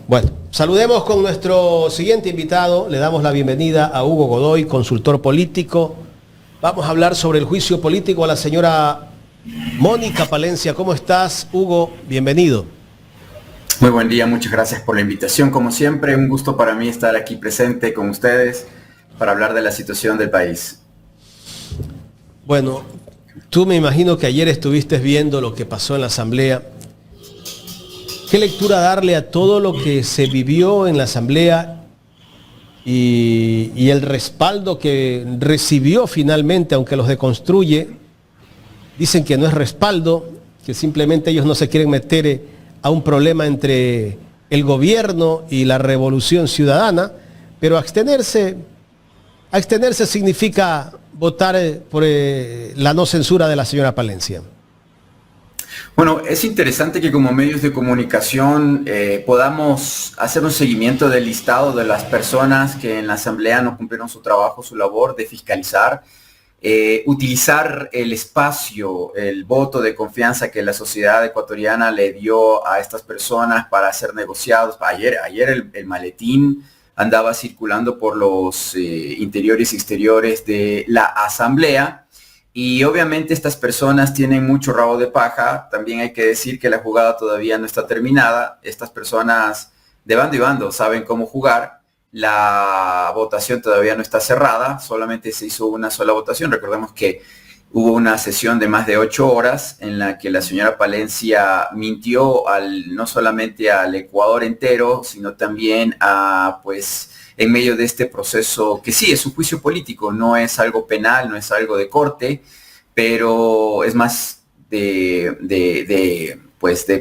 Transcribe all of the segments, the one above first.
Bueno, saludemos con nuestro siguiente invitado. Le damos la bienvenida a Hugo Godoy, consultor político. Vamos a hablar sobre el juicio político a la señora Mónica Palencia. ¿Cómo estás, Hugo? Bienvenido. Muy buen día, muchas gracias por la invitación. Como siempre, un gusto para mí estar aquí presente con ustedes para hablar de la situación del país. Bueno, tú me imagino que ayer estuviste viendo lo que pasó en la Asamblea. ¿Qué lectura darle a todo lo que se vivió en la Asamblea y el respaldo que recibió finalmente, aunque los deconstruye? Dicen que no es respaldo, que simplemente ellos no se quieren meter a un problema entre el gobierno y la revolución ciudadana, pero abstenerse significa votar por la no censura de la señora Palencia. Bueno, es interesante que como medios de comunicación podamos hacer un seguimiento del listado de las personas que en la Asamblea no cumplieron su trabajo, su labor de fiscalizar, utilizar el espacio, el voto de confianza que la sociedad ecuatoriana le dio a estas personas para ser negociados. Ayer el maletín andaba circulando por los interiores y exteriores de la Asamblea. Y obviamente estas personas tienen mucho rabo de paja. También hay que decir que la jugada todavía no está terminada. Estas personas de bando y bando saben cómo jugar. La votación todavía no está cerrada. Solamente se hizo una sola votación. Recordemos que hubo una sesión de más de 8 horas en la que la señora Palencia mintió no solamente al Ecuador entero, sino también en medio de este proceso, que sí, es un juicio político, no es algo penal, no es algo de corte, pero es más de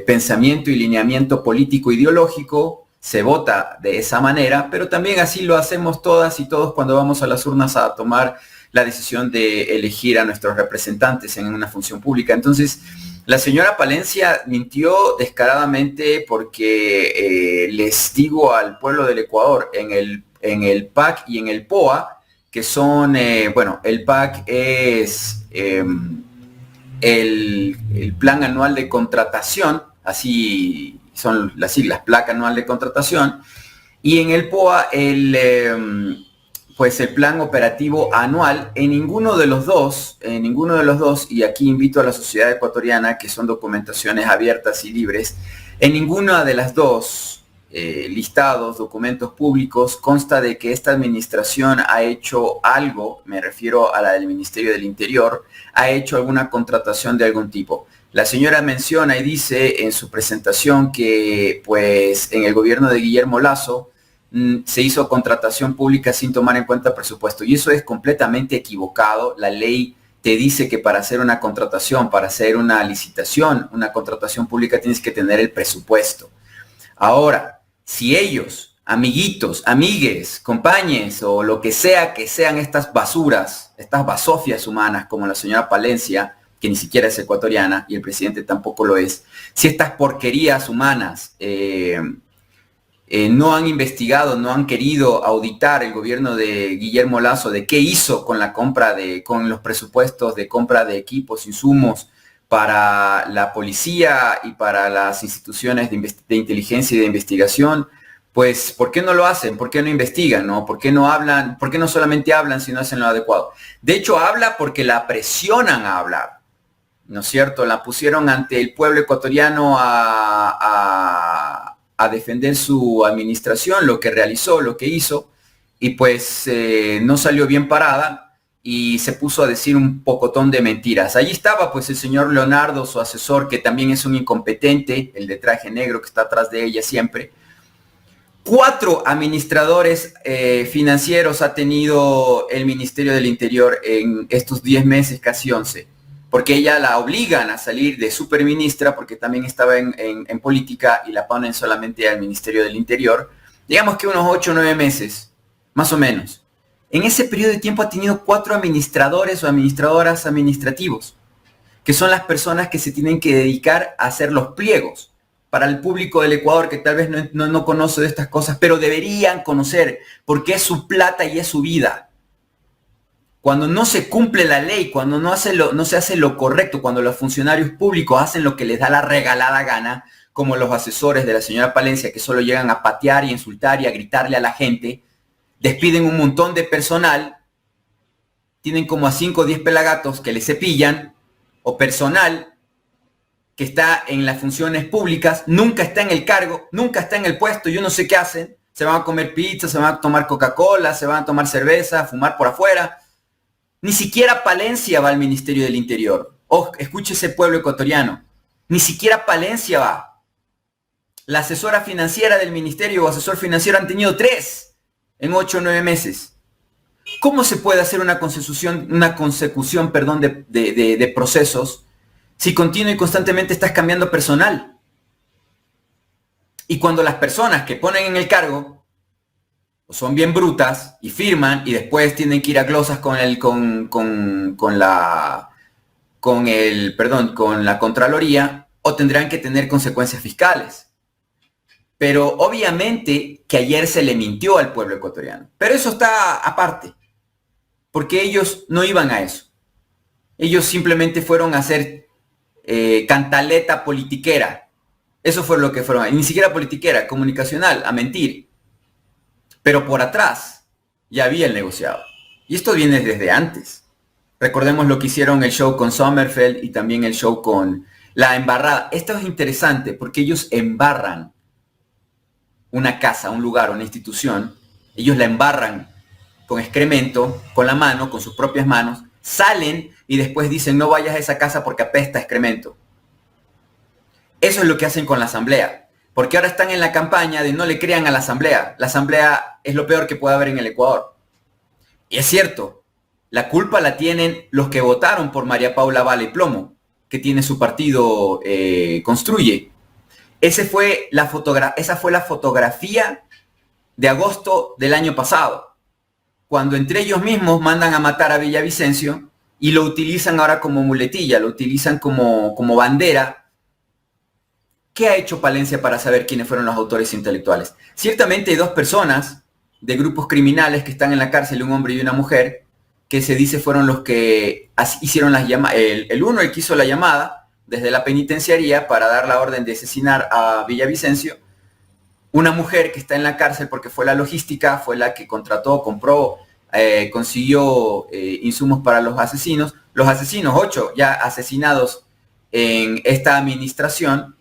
pensamiento y lineamiento político ideológico. Se vota de esa manera, pero también así lo hacemos todas y todos cuando vamos a las urnas a tomar la decisión de elegir a nuestros representantes en una función pública. Entonces, la señora Palencia mintió descaradamente porque les digo al pueblo del Ecuador, en el PAC y en el POA, que son, el PAC es el Plan Anual de Contratación, así son las siglas, Plan Anual de Contratación, y en el POA el Plan Operativo Anual. En ninguno de los dos, y aquí invito a la sociedad ecuatoriana, que son documentaciones abiertas y libres, en ninguna de las dos listados, documentos públicos, consta de que esta administración ha hecho algo, me refiero a la del Ministerio del Interior, ha hecho alguna contratación de algún tipo. La señora menciona y dice en su presentación que en el gobierno de Guillermo Lasso se hizo contratación pública sin tomar en cuenta presupuesto, y eso es completamente equivocado. La ley te dice que para hacer una contratación, para hacer una licitación, una contratación pública, tienes que tener el presupuesto. Ahora, si ellos, amiguitos, amigues, compañes o lo que sea que sean estas basuras, estas basofias humanas como la señora Palencia, que ni siquiera es ecuatoriana y el presidente tampoco lo es, si estas porquerías humanas no han investigado, no han querido auditar el gobierno de Guillermo Lasso de qué hizo con con los presupuestos de compra de equipos, insumos para la policía y para las instituciones de inteligencia y de investigación, pues ¿por qué no lo hacen? ¿Por qué no investigan? ¿No? ¿Por qué no hablan? ¿Por qué no solamente hablan sino hacen lo adecuado? De hecho, habla porque la presionan a hablar, ¿no es cierto? La pusieron ante el pueblo ecuatoriano a defender su administración, lo que realizó, lo que hizo, y no salió bien parada y se puso a decir un pocotón de mentiras. Allí estaba el señor Leonardo, su asesor, que también es un incompetente, el de traje negro que está atrás de ella siempre. 4 administradores financieros ha tenido el Ministerio del Interior en estos 10 meses, casi 11. Porque ella la obligan a salir de superministra, porque también estaba en política, y la ponen solamente al Ministerio del Interior. Digamos que unos 8 o 9 meses, más o menos. En ese periodo de tiempo ha tenido 4 administradores o administradoras administrativos, que son las personas que se tienen que dedicar a hacer los pliegos. Para el público del Ecuador, que tal vez no conoce de estas cosas, pero deberían conocer, porque es su plata y es su vida. Cuando no se cumple la ley, cuando no se hace lo correcto, cuando los funcionarios públicos hacen lo que les da la regalada gana, como los asesores de la señora Palencia, que solo llegan a patear y insultar y a gritarle a la gente, despiden un montón de personal, tienen como a 5 o 10 pelagatos que le cepillan, o personal que está en las funciones públicas, nunca está en el cargo, nunca está en el puesto, yo no sé qué hacen, se van a comer pizza, se van a tomar Coca-Cola, se van a tomar cerveza, a fumar por afuera. Ni siquiera Palencia va al Ministerio del Interior. Oh, escuche ese pueblo ecuatoriano. Ni siquiera Palencia va. La asesora financiera del ministerio o asesor financiero han tenido 3 en 8 o 9 meses. ¿Cómo se puede hacer una consecución de procesos si continuo y constantemente estás cambiando personal? Y cuando las personas que ponen en el cargo son bien brutas y firman y después tienen que ir a glosas con la Contraloría, o tendrán que tener consecuencias fiscales. Pero obviamente que ayer se le mintió al pueblo ecuatoriano. Pero eso está aparte, porque ellos no iban a eso. Ellos simplemente fueron a hacer cantaleta politiquera. Eso fue lo que fueron, ni siquiera politiquera, comunicacional, a mentir. Pero por atrás ya había el negociado. Y esto viene desde antes. Recordemos lo que hicieron el show con Sommerfeld y también el show con la embarrada. Esto es interesante porque ellos embarran una casa, un lugar, una institución. Ellos la embarran con excremento, con la mano, con sus propias manos. Salen y después dicen, no vayas a esa casa porque apesta excremento. Eso es lo que hacen con la asamblea. Porque ahora están en la campaña de no le crean a la asamblea. La asamblea es lo peor que puede haber en el Ecuador. Y es cierto, la culpa la tienen los que votaron por María Paula Vale Plomo, que tiene su partido Construye. Esa fue la fotografía de agosto del año pasado, cuando entre ellos mismos mandan a matar a Villavicencio y lo utilizan ahora como muletilla, lo utilizan como bandera. ¿Qué ha hecho Palencia para saber quiénes fueron los autores intelectuales? Ciertamente hay 2 personas de grupos criminales que están en la cárcel, un hombre y una mujer, que se dice fueron los que hicieron las llamadas. El uno, el que hizo la llamada desde la penitenciaría para dar la orden de asesinar a Villavicencio. Una mujer que está en la cárcel porque fue la logística, fue la que contrató, compró, consiguió insumos para los asesinos. Los asesinos, 8 ya asesinados en esta administración,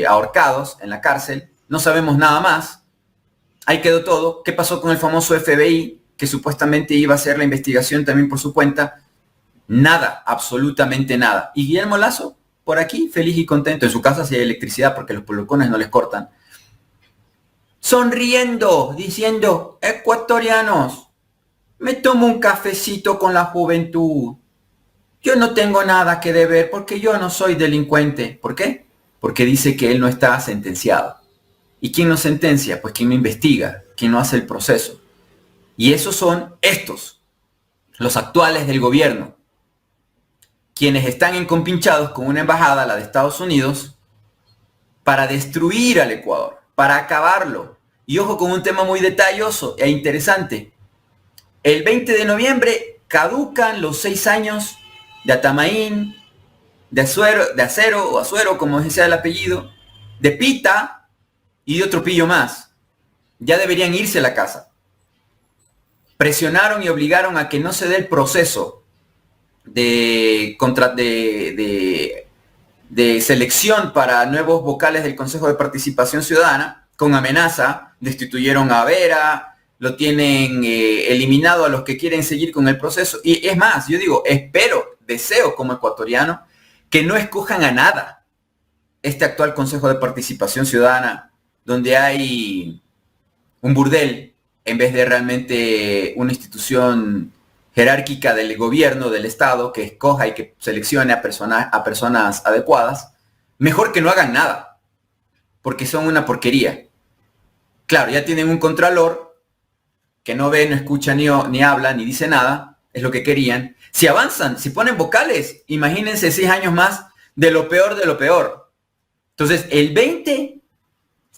ahorcados en la cárcel. No sabemos nada más. Ahí quedó todo. ¿Qué pasó con el famoso FBI, que supuestamente iba a hacer la investigación también por su cuenta? Nada, absolutamente nada. Y Guillermo Lasso, por aquí, feliz y contento. En su casa sí hay electricidad porque los polucones no les cortan. Sonriendo, diciendo, ecuatorianos, me tomo un cafecito con la juventud. Yo no tengo nada que deber porque yo no soy delincuente. ¿Por qué? Porque dice que él no está sentenciado. ¿Y quién no sentencia? Pues quien no investiga, quien no hace el proceso. Y esos son estos, los actuales del gobierno, quienes están encompinchados con una embajada, la de Estados Unidos, para destruir al Ecuador, para acabarlo. Y ojo con un tema muy detalloso e interesante. El 20 de noviembre caducan los 6 años de Atamaín, de Azuero, como sea el apellido, de Pita y de otro pillo más. Ya deberían irse a la casa. Presionaron y obligaron a que no se dé el proceso de selección para nuevos vocales del Consejo de Participación Ciudadana, con amenaza. Destituyeron a Vera, lo tienen eliminado a los que quieren seguir con el proceso. Y es más, yo digo, deseo como ecuatoriano que no escojan a nada este actual Consejo de Participación Ciudadana, donde hay un burdel en vez de realmente una institución jerárquica del gobierno, del Estado, que escoja y que seleccione a personas adecuadas. Mejor que no hagan nada, porque son una porquería. Claro, ya tienen un contralor que no ve, no escucha, ni habla, ni dice nada. Es lo que querían. Si avanzan, si ponen vocales, imagínense 6 años más de lo peor de lo peor. Entonces, el 20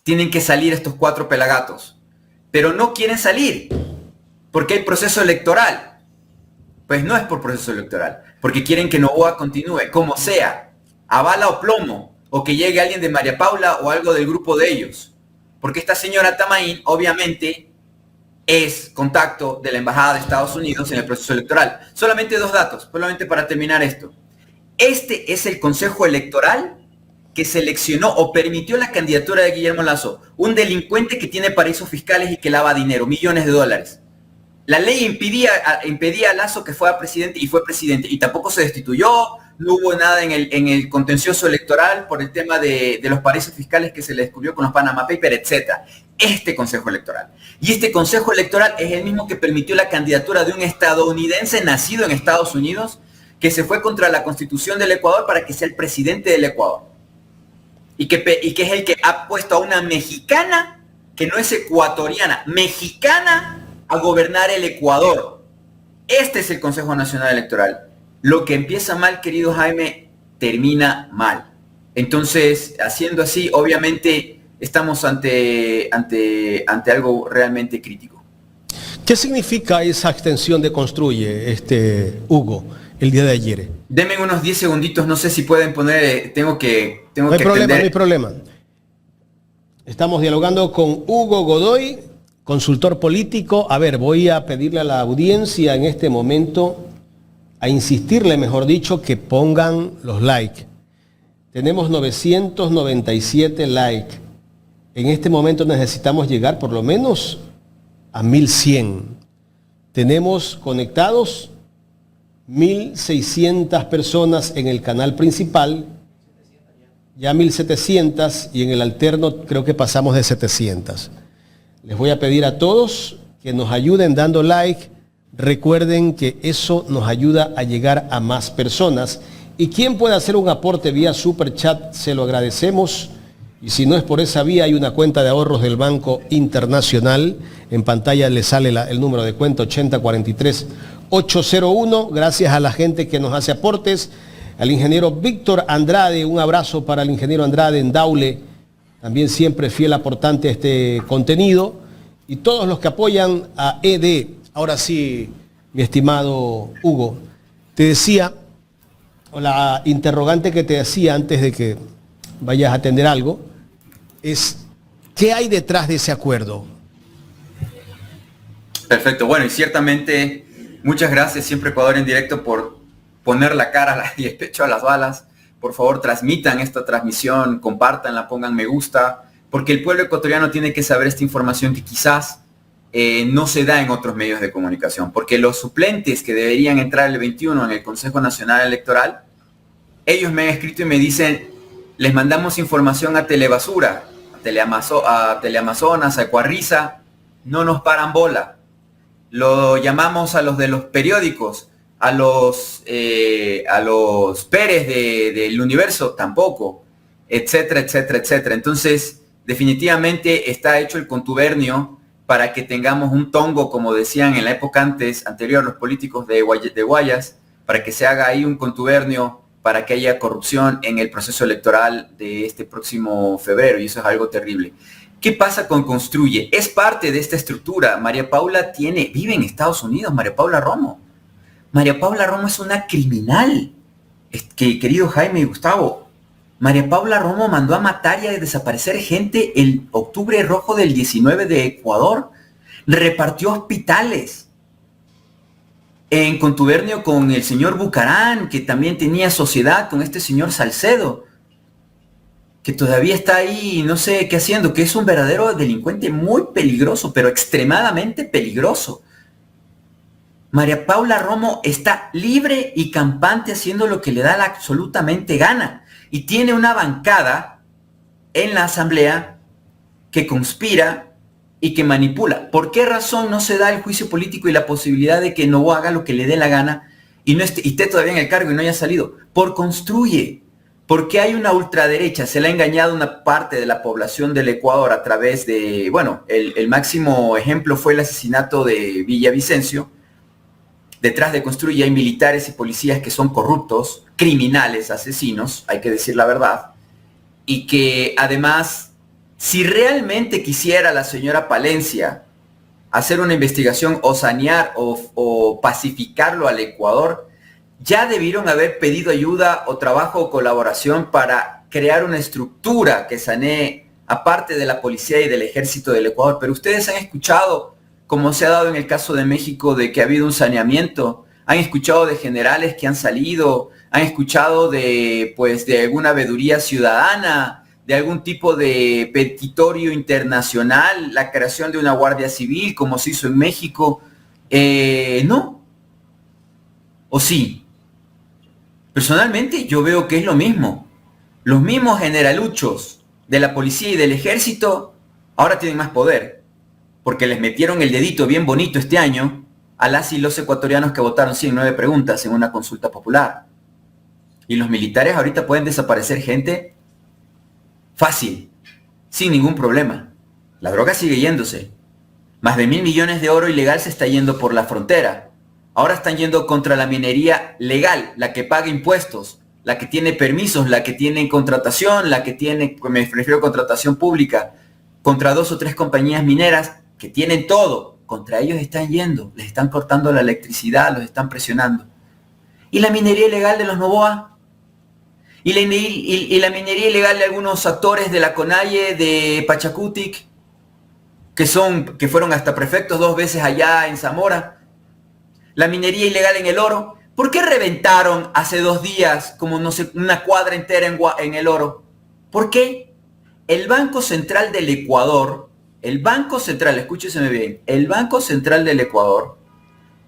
tienen que salir estos 4 pelagatos. Pero no quieren salir porque hay proceso electoral. Pues no es por proceso electoral, porque quieren que Noboa continúe, como sea, a bala o plomo, o que llegue alguien de María Paula o algo del grupo de ellos. Porque esta señora Tamain obviamente es contacto de la Embajada de Estados Unidos en el proceso electoral. Solamente 2 datos, solamente para terminar esto. Este es el Consejo Electoral que seleccionó o permitió la candidatura de Guillermo Lasso, un delincuente que tiene paraísos fiscales y que lava dinero, millones de dólares. La ley impedía a Lasso que fuera presidente y fue presidente, y tampoco se destituyó, no hubo nada en el contencioso electoral por el tema de los paraísos fiscales que se le descubrió con los Panama Papers, etc. Este Consejo Electoral. Y este Consejo Electoral es el mismo que permitió la candidatura de un estadounidense nacido en Estados Unidos que se fue contra la Constitución del Ecuador para que sea el presidente del Ecuador. Y que es el que ha puesto a una mexicana, que no es ecuatoriana, mexicana, a gobernar el Ecuador. Este es el Consejo Nacional Electoral. Lo que empieza mal, querido Jaime, termina mal. Entonces, haciendo así, obviamente, estamos ante algo realmente crítico. ¿Qué significa esa extensión de Construye, Hugo, el día de ayer? Denme unos 10 segunditos, no sé si pueden poner, tengo que no hay problema, no hay problema. Estamos dialogando con Hugo Godoy, consultor político. A ver, voy a pedirle a la audiencia en este momento, a insistirle, mejor dicho, que pongan los likes. Tenemos 997 likes. En este momento necesitamos llegar por lo menos a 1100. Tenemos conectados 1.600 personas en el canal principal, ya 1.700, y en el alterno creo que pasamos de 700. Les voy a pedir a todos que nos ayuden dando like. Recuerden que eso nos ayuda a llegar a más personas. Y quien pueda hacer un aporte vía Super Chat, se lo agradecemos. Y si no es por esa vía, hay una cuenta de ahorros del Banco Internacional. En pantalla le sale el número de cuenta 8043-801. Gracias a la gente que nos hace aportes. Al ingeniero Víctor Andrade, un abrazo para el ingeniero Andrade en Daule, también siempre fiel aportante a este contenido. Y todos los que apoyan a ED. Ahora sí, mi estimado Hugo, te decía, o la interrogante que te hacía antes de que vayas a atender algo, es ¿qué hay detrás de ese acuerdo? Perfecto, bueno, y ciertamente muchas gracias siempre Ecuador en Directo por poner la cara y el pecho a las balas. Por favor, transmitan esta transmisión, compártanla, pongan me gusta, porque el pueblo ecuatoriano tiene que saber esta información que quizás no se da en otros medios de comunicación, porque los suplentes que deberían entrar el 21 en el Consejo Nacional Electoral, ellos me han escrito y me dicen, les mandamos información a Telebasura, a Teleamazonas, a Ecuarriza, no nos paran bola. Lo llamamos a los de los periódicos, a los Pérez del Universo, tampoco, etcétera, etcétera, etcétera. Entonces, definitivamente está hecho el contubernio para que tengamos un tongo, como decían en la época anterior los políticos de Guayas, para que se haga ahí un contubernio, para que haya corrupción en el proceso electoral de este próximo febrero, y eso es algo terrible. ¿Qué pasa con Construye? Es parte de esta estructura. María Paula vive en Estados Unidos, María Paula Romo. María Paula Romo es una criminal. Querido Jaime y Gustavo, María Paula Romo mandó a matar y a desaparecer gente el octubre rojo del 19 de Ecuador. Repartió hospitales en contubernio con el señor Bucarán, que también tenía sociedad con este señor Salcedo, que todavía está ahí, no sé qué haciendo, que es un verdadero delincuente muy peligroso, pero extremadamente peligroso. María Paula Romo está libre y campante haciendo lo que le da la absolutamente gana. Y tiene una bancada en la asamblea que conspira y que manipula. ¿Por qué razón no se da el juicio político y la posibilidad de que no haga lo que le dé la gana y esté todavía en el cargo y no haya salido? Por Construye. Porque hay una ultraderecha, se le ha engañado a una parte de la población del Ecuador a través de, bueno, el máximo ejemplo fue el asesinato de Villavicencio. Detrás de Construye hay militares y policías que son corruptos, criminales, asesinos, hay que decir la verdad, y que además, si realmente quisiera la señora Palencia hacer una investigación o sanear o pacificarlo al Ecuador, ya debieron haber pedido ayuda o trabajo o colaboración para crear una estructura que sanee, aparte de la policía y del ejército del Ecuador. Pero ustedes han escuchado, como se ha dado en el caso de México, de que ha habido un saneamiento. Han escuchado de generales que han salido, han escuchado de alguna veeduría ciudadana, de algún tipo de petitorio internacional, la creación de una guardia civil, como se hizo en México. No. ¿O sí? Personalmente yo veo que es lo mismo. Los mismos generaluchos de la policía y del ejército ahora tienen más poder, porque les metieron el dedito bien bonito este año a las y los ecuatorianos que votaron 109 preguntas en una consulta popular. Y los militares ahorita pueden desaparecer gente fácil, sin ningún problema. La droga sigue yéndose. Más de 1.000 millones de oro ilegal se está yendo por la frontera. Ahora están yendo contra la minería legal, la que paga impuestos, la que tiene permisos, la que tiene contratación, la que tiene, me refiero a contratación pública, contra 2 o 3 compañías mineras que tienen todo. Contra ellos están yendo, les están cortando la electricidad, los están presionando. ¿Y la minería ilegal de los Noboa? ¿Y la minería ilegal de algunos actores de la CONAIE, de Pachacutic, que fueron hasta prefectos 2 veces allá en Zamora? La minería ilegal en el oro. ¿Por qué reventaron hace 2 días, como no sé, una cuadra entera en el oro? ¿Por qué? El Banco Central del Ecuador, el Banco Central, escúcheseme bien, el Banco Central del Ecuador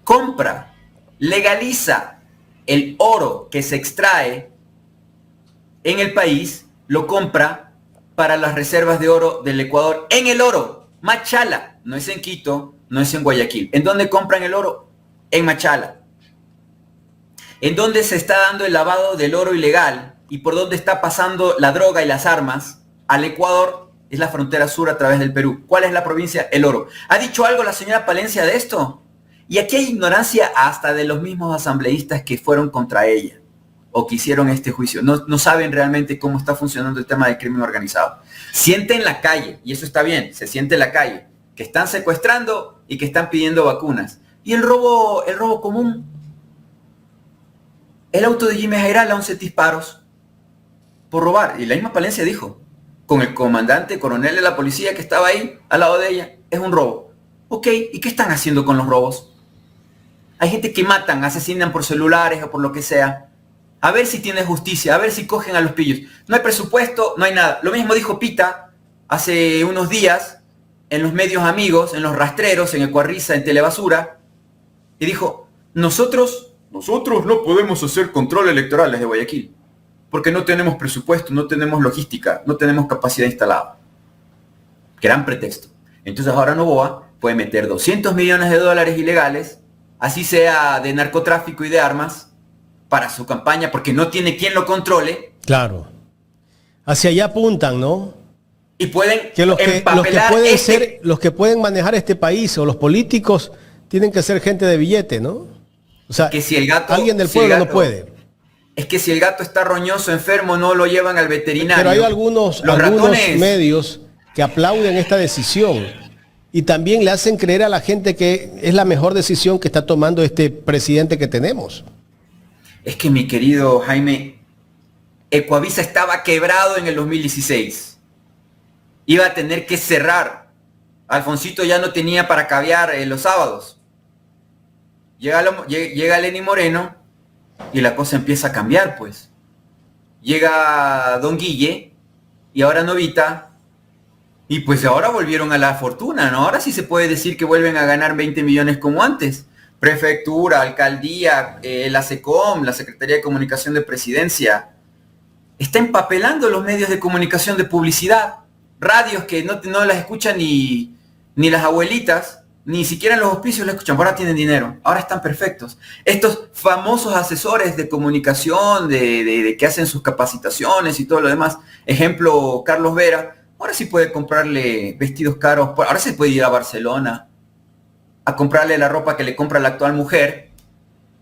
compra, legaliza el oro que se extrae en el país, lo compra para las reservas de oro del Ecuador en el oro. Machala, no es en Quito, no es en Guayaquil. ¿En dónde compran el oro? En Machala. ¿En dónde se está dando el lavado del oro ilegal y por dónde está pasando la droga y las armas al Ecuador? Es la frontera sur a través del Perú. ¿Cuál es la provincia? El oro. ¿Ha dicho algo la señora Palencia de esto? Y aquí hay ignorancia hasta de los mismos asambleístas que fueron contra ella o que hicieron este juicio. No saben realmente cómo está funcionando el tema del crimen organizado. Siente en la calle, y eso está bien, se siente en la calle, que están secuestrando y que están pidiendo vacunas. Y el robo común. El auto de Jimmy Jairala, 11 disparos por robar. Y la misma Palencia dijo, con el comandante, coronel de la policía que estaba ahí, al lado de ella, es un robo. Ok, ¿y qué están haciendo con los robos? Hay gente que matan, asesinan por celulares o por lo que sea. A ver si tiene justicia, a ver si cogen a los pillos. No hay presupuesto, no hay nada. Lo mismo dijo Pita hace unos días en los medios amigos, en los rastreros, en Ecuarriza, en Telebasura. Y dijo, nosotros no podemos hacer control electoral desde Guayaquil. Porque no tenemos presupuesto, no tenemos logística, no tenemos capacidad instalada. Gran pretexto. Entonces ahora Noboa puede meter 200 millones de dólares ilegales, así sea de narcotráfico y de armas, para su campaña, porque no tiene quien lo controle. Claro. Hacia allá apuntan, ¿no? Y pueden que los que pueden manejar este país o los políticos tienen que ser gente de billete, ¿no? O sea, que si el gato, alguien del pueblo no puede. Es que si el gato está roñoso, enfermo, no lo llevan al veterinario. Pero hay algunos medios que aplauden esta decisión y también le hacen creer a la gente que es la mejor decisión que está tomando este presidente que tenemos. Es que, mi querido Jaime, Ecuavisa estaba quebrado en el 2016. Iba a tener que cerrar. Alfonsito ya no tenía para caviar los sábados. Llega Lenny Moreno y la cosa empieza a cambiar, pues. Llega Don Guille y ahora Novita y pues ahora volvieron a la fortuna, ¿no? Ahora sí se puede decir que vuelven a ganar 20 millones como antes. Prefectura, alcaldía, la SECOM, la Secretaría de Comunicación de Presidencia. Está empapelando los medios de comunicación de publicidad. Radios que no las escuchan ni las abuelitas, ni siquiera en los hospicios la escuchan. Ahora tienen dinero, ahora están perfectos. Estos famosos asesores de comunicación, de que hacen sus capacitaciones y todo lo demás. Ejemplo, Carlos Vera. Ahora sí puede comprarle vestidos caros. Ahora se puede ir a Barcelona a comprarle la ropa que le compra la actual mujer,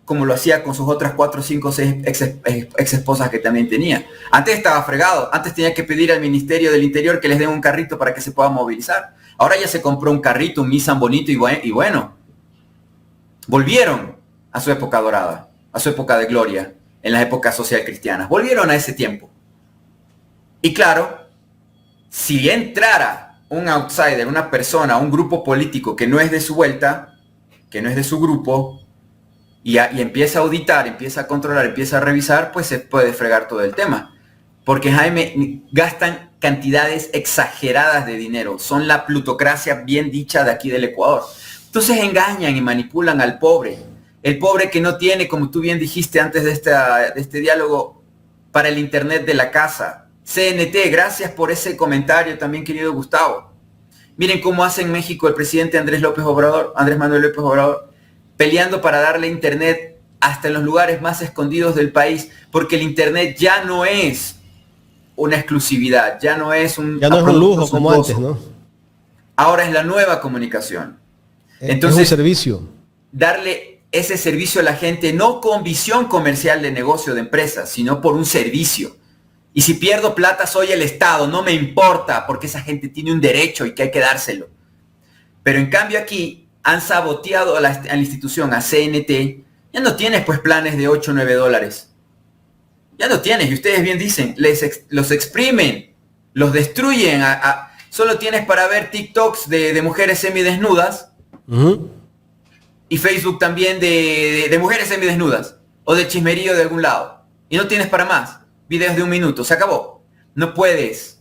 como lo hacía con sus otras 4, 5, 6 ex esposas que también tenía. Antes estaba fregado, antes tenía que pedir al Ministerio del Interior que les den un carrito para que se pueda movilizar. Ahora ya se compró un carrito, un Nissan bonito y bueno. Volvieron a su época dorada, a su época de gloria, en las épocas social cristianas. Volvieron a ese tiempo. Y claro, si entrara un outsider, una persona, un grupo político que no es de su vuelta, que no es de su grupo, y empieza a auditar, empieza a controlar, empieza a revisar, pues se puede fregar todo el tema. Porque, Jaime, gastan cantidades exageradas de dinero. Son la plutocracia bien dicha de aquí del Ecuador. Entonces engañan y manipulan al pobre. El pobre que no tiene, como tú bien dijiste antes de este diálogo, para el internet de la casa. CNT, gracias por ese comentario también, querido Gustavo. Miren cómo hace en México el presidente Andrés Manuel López Obrador, peleando para darle internet hasta en los lugares más escondidos del país, porque el internet ya no es una exclusividad, ya no es un lujo como antes, ¿no? Ahora es la nueva comunicación. Entonces, es un servicio. Darle ese servicio a la gente, no con visión comercial de negocio, de empresa, sino por un servicio. Y si pierdo plata, soy el Estado, no me importa, porque esa gente tiene un derecho y que hay que dárselo. Pero en cambio aquí han saboteado a la institución, a CNT. Ya no tienes pues planes de 8 o 9 dólares. Ya no tienes, y ustedes bien dicen, los exprimen, los destruyen. Solo tienes para ver TikToks de mujeres semidesnudas. Y Facebook también de mujeres semidesnudas. O de chismerío de algún lado. Y no tienes para más. Videos de 1 minuto, se acabó. No puedes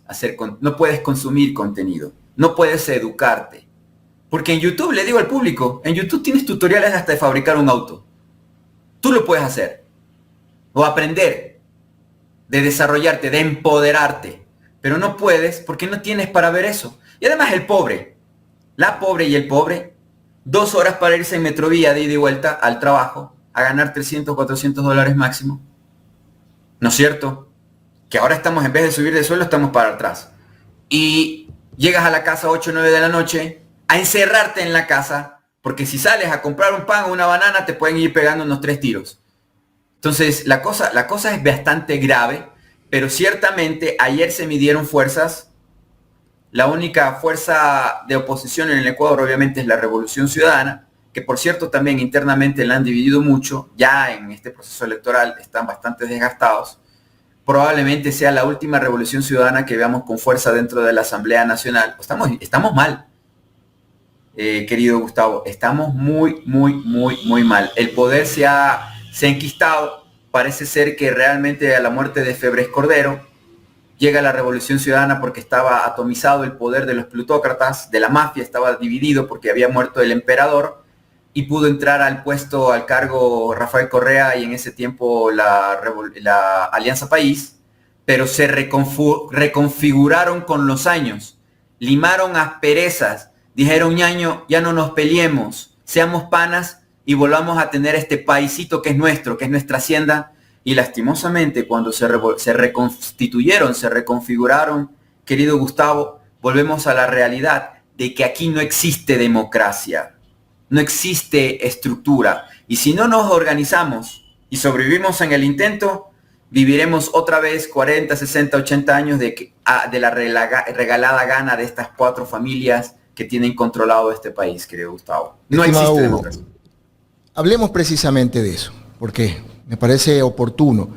consumir contenido. No puedes educarte. Porque en YouTube, le digo al público, en YouTube tienes tutoriales hasta de fabricar un auto. Tú lo puedes hacer. O aprender. De desarrollarte, de empoderarte. Pero no puedes porque no tienes para ver eso. Y además el pobre. La pobre y el pobre. 2 horas para irse en metrovía de ida y vuelta al trabajo. A ganar 300, 400 dólares máximo. ¿No es cierto? Que ahora estamos, en vez de subir de sueldo, estamos para atrás. Y llegas a la casa a 8 o 9 de la noche a encerrarte en la casa, porque si sales a comprar un pan o una banana te pueden ir pegando unos 3 tiros. Entonces la cosa es bastante grave, pero ciertamente ayer se midieron fuerzas. La única fuerza de oposición en el Ecuador obviamente es la Revolución Ciudadana, que por cierto también internamente la han dividido mucho. Ya en este proceso electoral están bastante desgastados. Probablemente sea la última revolución ciudadana que veamos con fuerza dentro de la Asamblea Nacional. Estamos mal, querido Gustavo. Estamos muy mal. El poder se ha enquistado. Parece ser que realmente a la muerte de Febres Cordero llega la revolución ciudadana porque estaba atomizado el poder de los plutócratas, de la mafia, estaba dividido porque había muerto el emperador. Y pudo entrar al cargo Rafael Correa y en ese tiempo la Alianza País, pero se reconfiguraron con los años, limaron asperezas, dijeron ñaño, ya no nos peleemos, seamos panas y volvamos a tener este paisito que es nuestro, que es nuestra hacienda. Y lastimosamente cuando se reconstituyeron, se reconfiguraron, querido Gustavo, volvemos a la realidad de que aquí no existe democracia. No existe estructura. Y si no nos organizamos y sobrevivimos en el intento, viviremos otra vez 40, 60, 80 años de la regalada gana de estas 4 familias que tienen controlado este país, querido Gustavo. No existe democracia. Hablemos precisamente de eso, porque me parece oportuno.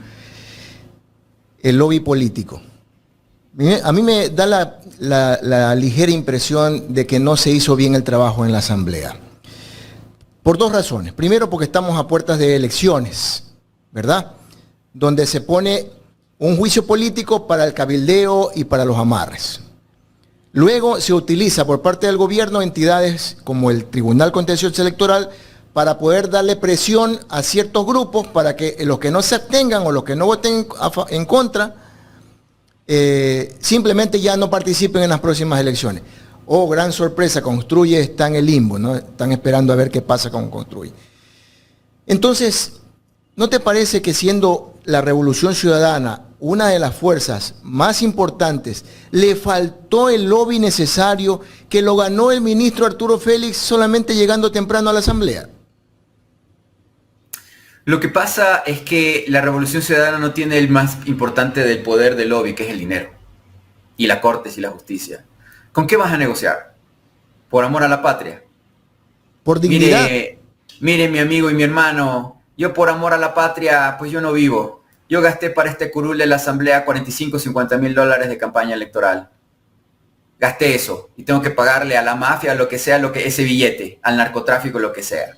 El lobby político. A mí me da la ligera impresión de que no se hizo bien el trabajo en la Asamblea. Por 2 razones. Primero, porque estamos a puertas de elecciones, ¿verdad? Donde se pone un juicio político para el cabildeo y para los amarres. Luego se utiliza por parte del gobierno entidades como el Tribunal Contencioso Electoral para poder darle presión a ciertos grupos para que los que no se abstengan o los que no voten en contra simplemente ya no participen en las próximas elecciones. Oh, gran sorpresa, Construye está en el limbo, ¿no? Están esperando a ver qué pasa con Construye. Entonces, ¿no te parece que siendo la Revolución Ciudadana una de las fuerzas más importantes, le faltó el lobby necesario que lo ganó el ministro Arturo Félix solamente llegando temprano a la Asamblea? Lo que pasa es que la Revolución Ciudadana no tiene el más importante del poder del lobby, que es el dinero, y la Cortes y la justicia. ¿Con qué vas a negociar? ¿Por amor a la patria? ¿Por dignidad? Mire, mi amigo y mi hermano, yo por amor a la patria, pues yo no vivo. yo gasté para este curul de la asamblea 45, 50 mil dólares de campaña electoral. Gasté eso y tengo que pagarle a la mafia, lo que sea, ese billete, al narcotráfico, lo que sea.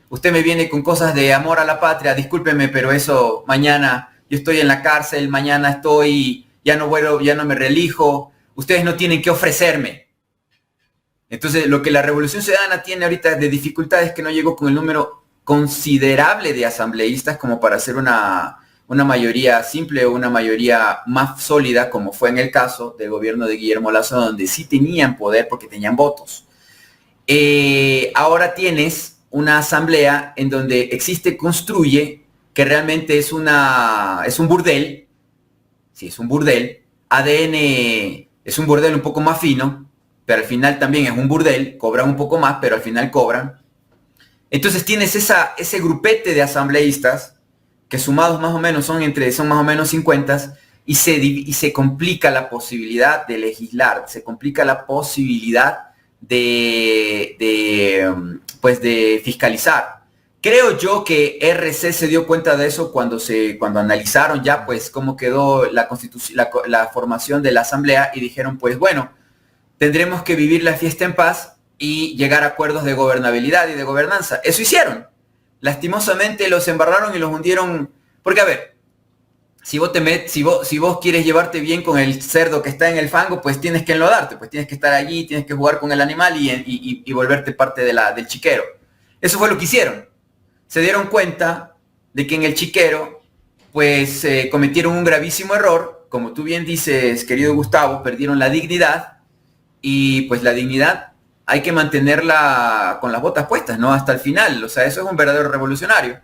Usted me viene con cosas de amor a la patria, discúlpeme, pero eso mañana yo estoy en la cárcel, mañana ya no vuelvo, ya no me reelijo, ustedes no tienen que ofrecerme. Entonces, lo que la Revolución Ciudadana tiene ahorita de dificultad es que no llegó con el número considerable de asambleístas como para hacer una mayoría simple o una mayoría más sólida, como fue en el caso del gobierno de Guillermo Lasso, donde sí tenían poder porque tenían votos. Ahora tienes una asamblea en donde construye, que realmente es un burdel. Sí, es un burdel. ADN es un burdel un poco más fino, pero al final también es un burdel, cobran un poco más, pero al final cobran. Entonces tienes ese grupete de asambleístas que sumados más o menos son más o menos 50 y se complica la posibilidad de legislar, se complica la posibilidad de fiscalizar. Creo yo que RC se dio cuenta de eso cuando analizaron ya pues cómo quedó la formación de la asamblea y dijeron pues bueno, tendremos que vivir la fiesta en paz y llegar a acuerdos de gobernabilidad y de gobernanza. Eso hicieron. Lastimosamente los embarraron y los hundieron. Porque a ver, si vos quieres llevarte bien con el cerdo que está en el fango, pues tienes que enlodarte, pues tienes que estar allí, tienes que jugar con el animal y volverte parte del chiquero. Eso fue lo que hicieron. Se dieron cuenta de que en el chiquero, pues cometieron un gravísimo error. Como tú bien dices, querido Gustavo, perdieron la dignidad y pues la dignidad hay que mantenerla con las botas puestas, ¿no? Hasta el final. O sea, eso es un verdadero revolucionario.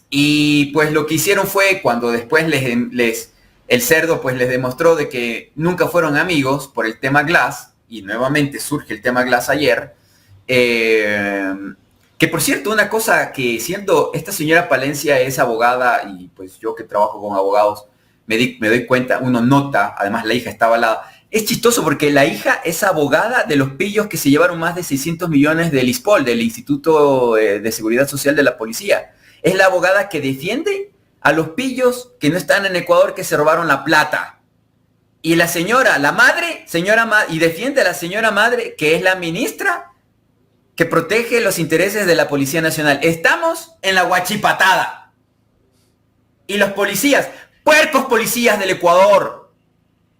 Y pues lo que hicieron fue cuando después el cerdo pues les demostró de que nunca fueron amigos por el tema Glass, y nuevamente surge el tema Glass ayer, que por cierto, una cosa que siendo esta señora Palencia es abogada, y pues yo que trabajo con abogados me doy cuenta, uno nota, además la hija está avalada. Es chistoso porque la hija es abogada de los pillos que se llevaron más de 600 millones del ISPOL, del Instituto de Seguridad Social de la Policía. Es la abogada que defiende a los pillos que no están en Ecuador, que se robaron la plata. Y la señora, la madre, y defiende a la señora madre, que es la ministra que protege los intereses de la Policía Nacional. Estamos en la guachipatada. Y los policías, puercos policías del Ecuador,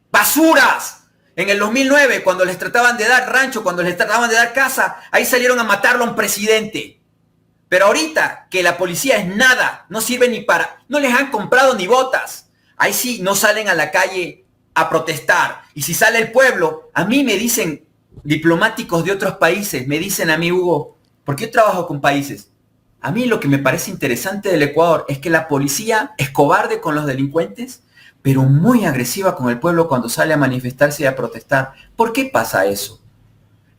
basuras. En el 2009, cuando les trataban de dar rancho, cuando les trataban de dar casa, ahí salieron a matarlo a un presidente. Pero ahorita que la policía es nada, no sirve ni para, no les han comprado ni botas. Ahí sí no salen a la calle a protestar. Y si sale el pueblo, a mí me dicen diplomáticos de otros países, me dicen a mí, Hugo, porque yo trabajo con países. A mí lo que me parece interesante del Ecuador es que la policía es cobarde con los delincuentes, pero muy agresiva con el pueblo cuando sale a manifestarse y a protestar. ¿Por qué pasa eso?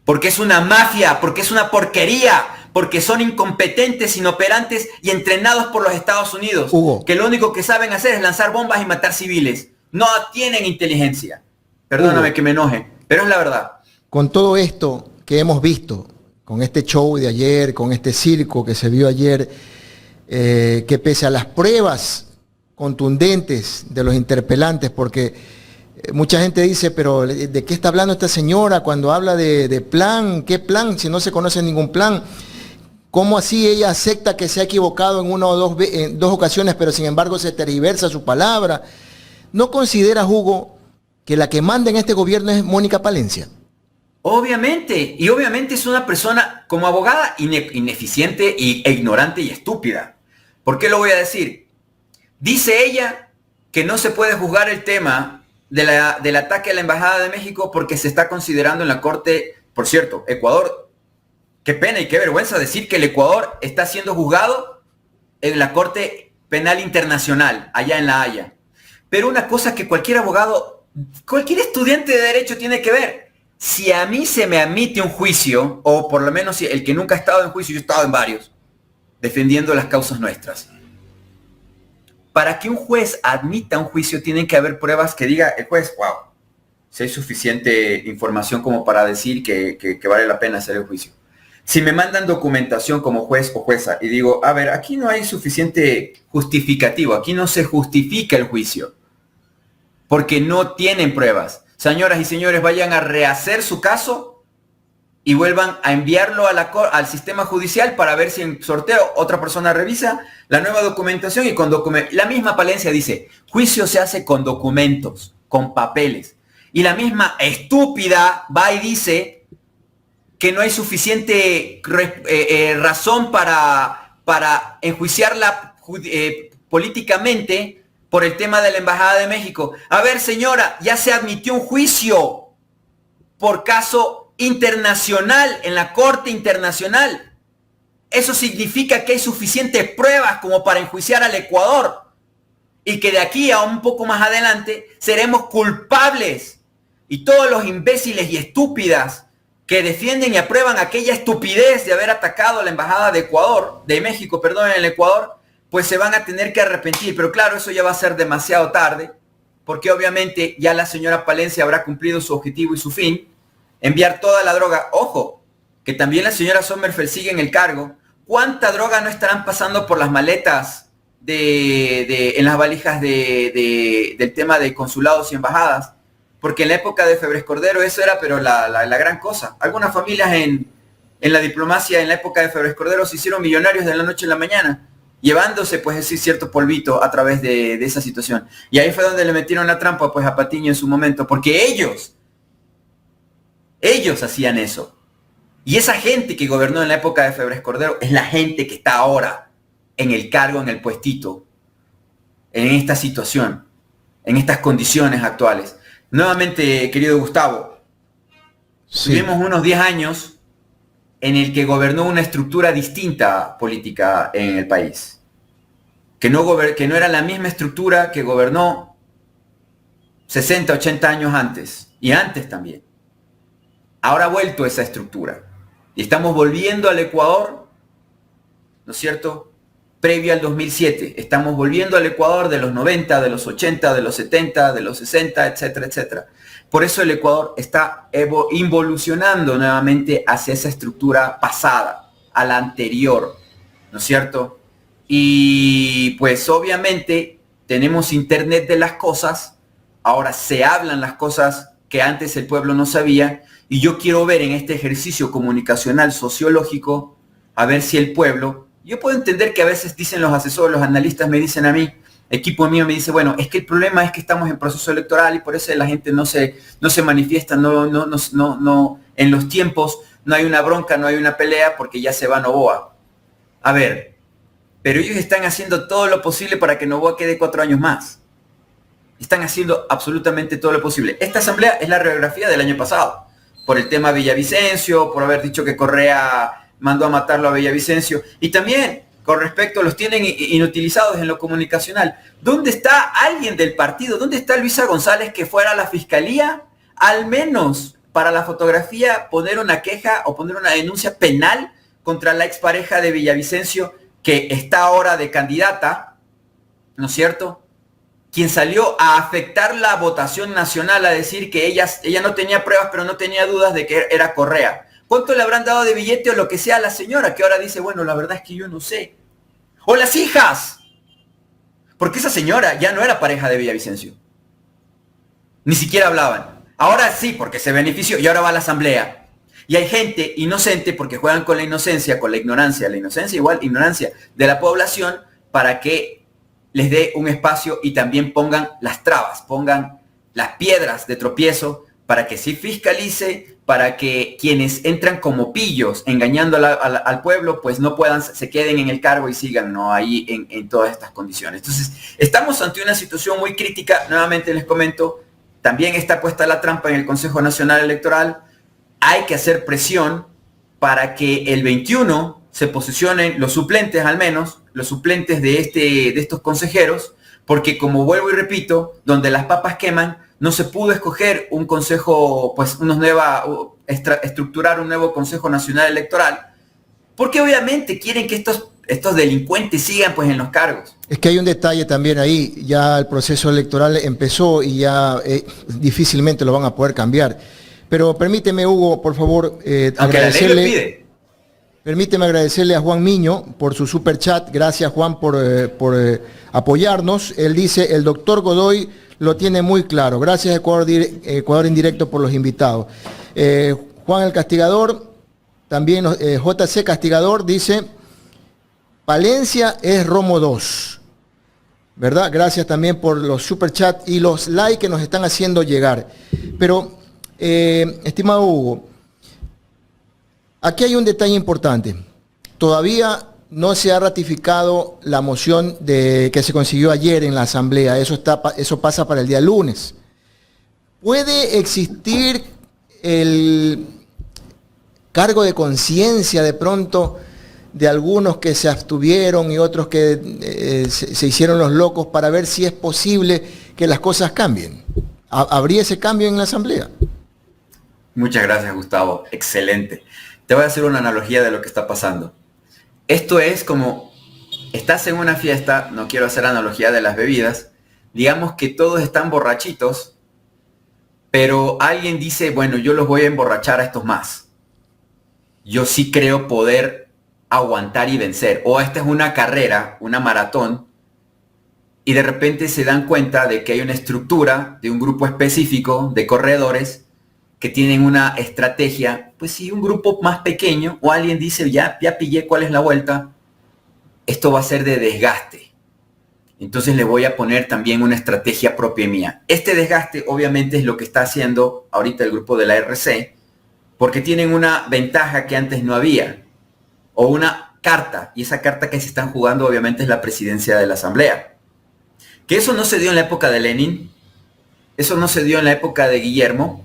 Porque es una mafia, porque es una porquería, porque son incompetentes, inoperantes y entrenados por los Estados Unidos, Hugo, que lo único que saben hacer es lanzar bombas y matar civiles. No tienen inteligencia. Perdóname Hugo, que me enoje, pero es la verdad. con todo esto que hemos visto, con este show de ayer, con este circo que se vio ayer, que pese a las pruebas contundentes de los interpelantes, porque mucha gente dice, pero ¿de qué está hablando esta señora cuando habla de plan? ¿Qué plan? Si no se conoce ningún plan. ¿Cómo así ella acepta que se ha equivocado en una o dos ocasiones, pero sin embargo se tergiversa su palabra? ¿No considera, Hugo, que la que manda en este gobierno es Mónica Palencia? Obviamente, y obviamente es una persona como abogada ineficiente e ignorante y estúpida. ¿Por qué lo voy a decir? Dice ella que no se puede juzgar el tema del ataque a la Embajada de México porque se está considerando en la Corte, por cierto, Ecuador, qué pena y qué vergüenza decir que el Ecuador está siendo juzgado en la Corte Penal Internacional, allá en La Haya. Pero una cosa que cualquier abogado, cualquier estudiante de Derecho tiene que ver. Si a mí se me admite un juicio, o por lo menos el que nunca ha estado en juicio, yo he estado en varios, defendiendo las causas nuestras. Para que un juez admita un juicio, tienen que haber pruebas que diga el juez, wow, si hay suficiente información como para decir que vale la pena hacer el juicio. Si me mandan documentación como juez o jueza y digo, a ver, aquí no hay suficiente justificativo, aquí no se justifica el juicio, porque no tienen pruebas. Señoras y señores, vayan a rehacer su caso y vuelvan a enviarlo al sistema judicial para ver si en sorteo otra persona revisa la nueva documentación y con la misma Palencia dice, juicio se hace con documentos, con papeles. Y la misma estúpida va y dice que no hay suficiente razón para enjuiciarla políticamente por el tema de la Embajada de México. A ver, señora, ya se admitió un juicio por caso internacional en la Corte Internacional. Eso significa que hay suficientes pruebas como para enjuiciar al Ecuador y que de aquí a un poco más adelante seremos culpables. Y todos los imbéciles y estúpidas que defienden y aprueban aquella estupidez de haber atacado a la Embajada de México, en el Ecuador, pues se van a tener que arrepentir. Pero claro, eso ya va a ser demasiado tarde, porque obviamente ya la señora Palencia habrá cumplido su objetivo y su fin, enviar toda la droga. Ojo, que también la señora Sommerfeld sigue en el cargo. ¿Cuánta droga no estarán pasando por las maletas en las valijas del tema de consulados y embajadas? Porque en la época de Febres Cordero eso era pero la gran cosa. Algunas familias en la diplomacia en la época de Febres Cordero se hicieron millonarios de la noche a la mañana, llevándose pues ese cierto polvito a través de esa situación. Y ahí fue donde le metieron la trampa pues a Patiño en su momento, porque ellos hacían eso. Y esa gente que gobernó en la época de Febres Cordero es la gente que está ahora en el cargo, en el puestito, en esta situación, en estas condiciones actuales. Nuevamente, querido Gustavo, tuvimos unos 10 años en el que gobernó una estructura distinta política en el país. Que no era la misma estructura que gobernó 60, 80 años antes, y antes también. Ahora ha vuelto esa estructura. Y estamos volviendo al Ecuador, ¿no es cierto?, previo al 2007. Estamos volviendo al Ecuador de los 90, de los 80, de los 70, de los 60, etcétera, etcétera. Por eso el Ecuador está involucionando nuevamente hacia esa estructura pasada, a la anterior, ¿no es cierto? Y pues obviamente tenemos Internet de las cosas, ahora se hablan las cosas que antes el pueblo no sabía, y yo quiero ver en este ejercicio comunicacional sociológico, a ver si el pueblo... Yo puedo entender que a veces dicen los asesores, los analistas me dicen a mí, equipo mío me dice, bueno, es que el problema es que estamos en proceso electoral y por eso la gente no se manifiesta, no, en los tiempos no hay una bronca, no hay una pelea porque ya se va Noboa. A ver, pero ellos están haciendo todo lo posible para que Noboa quede 4 años más. Están haciendo absolutamente todo lo posible. Esta asamblea es la radiografía del año pasado, por el tema Villavicencio, por haber dicho que Correa mandó a matarlo a Villavicencio, y también con respecto, los tienen inutilizados en lo comunicacional. ¿Dónde está alguien del partido? ¿Dónde está Luisa González que fuera a la fiscalía? Al menos para la fotografía poner una queja o poner una denuncia penal contra la expareja de Villavicencio, que está ahora de candidata, ¿no es cierto? Quien salió a afectar la votación nacional, a decir que ella no tenía pruebas, pero no tenía dudas de que era Correa. ¿Cuánto le habrán dado de billete o lo que sea a la señora que ahora dice, bueno, la verdad es que yo no sé? O las hijas. Porque esa señora ya no era pareja de Villavicencio. Ni siquiera hablaban. Ahora sí, porque se benefició y ahora va a la asamblea. Y hay gente inocente porque juegan con la inocencia, con la ignorancia. La inocencia igual ignorancia de la población para que les dé un espacio y también pongan las trabas, pongan las piedras de tropiezo para que sí fiscalice, para que quienes entran como pillos engañando al pueblo, pues no puedan, se queden en el cargo y sigan, ¿no?, ahí en todas estas condiciones. Entonces, estamos ante una situación muy crítica. Nuevamente les comento, también está puesta la trampa en el Consejo Nacional Electoral. Hay que hacer presión para que el 21 se posicionen los suplentes, al menos, los suplentes de estos consejeros, porque como vuelvo y repito, donde las papas queman, no se pudo escoger un consejo, pues estructurar un nuevo Consejo Nacional Electoral, porque obviamente quieren que estos delincuentes sigan pues en los cargos. Es que hay un detalle también ahí, ya el proceso electoral empezó y ya difícilmente lo van a poder cambiar. Pero permíteme, Hugo, por favor, aunque agradecerle. la ley lo pide. Permíteme agradecerle a Juan Miño por su super chat. Gracias, Juan, por apoyarnos. Él dice, el doctor Godoy lo tiene muy claro. Gracias, Ecuador en directo, por los invitados. Juan el Castigador, también JC Castigador, dice, Palencia es Romo 2. ¿Verdad? Gracias también por los super chat y los likes que nos están haciendo llegar. Pero, estimado Hugo, aquí hay un detalle importante. Todavía no se ha ratificado la moción que se consiguió ayer en la Asamblea. Eso pasa para el día lunes. ¿Puede existir el cargo de conciencia de pronto de algunos que se abstuvieron y otros que se hicieron los locos para ver si es posible que las cosas cambien? ¿Habría ese cambio en la Asamblea? Muchas gracias, Gustavo. Excelente. Te voy a hacer una analogía de lo que está pasando. Esto es como, estás en una fiesta, no quiero hacer analogía de las bebidas, digamos que todos están borrachitos, pero alguien dice, bueno, yo los voy a emborrachar a estos más. Yo sí creo poder aguantar y vencer. O esta es una carrera, una maratón, y de repente se dan cuenta de que hay una estructura de un grupo específico de corredores que tienen una estrategia. Pues si un grupo más pequeño o alguien dice, ya pillé cuál es la vuelta, esto va a ser de desgaste. Entonces le voy a poner también una estrategia propia mía. Este desgaste obviamente es lo que está haciendo ahorita el grupo de la RC, porque tienen una ventaja que antes no había, o una carta, y esa carta que se están jugando obviamente es la presidencia de la Asamblea. Que eso no se dio en la época de Lenin, eso no se dio en la época de Guillermo,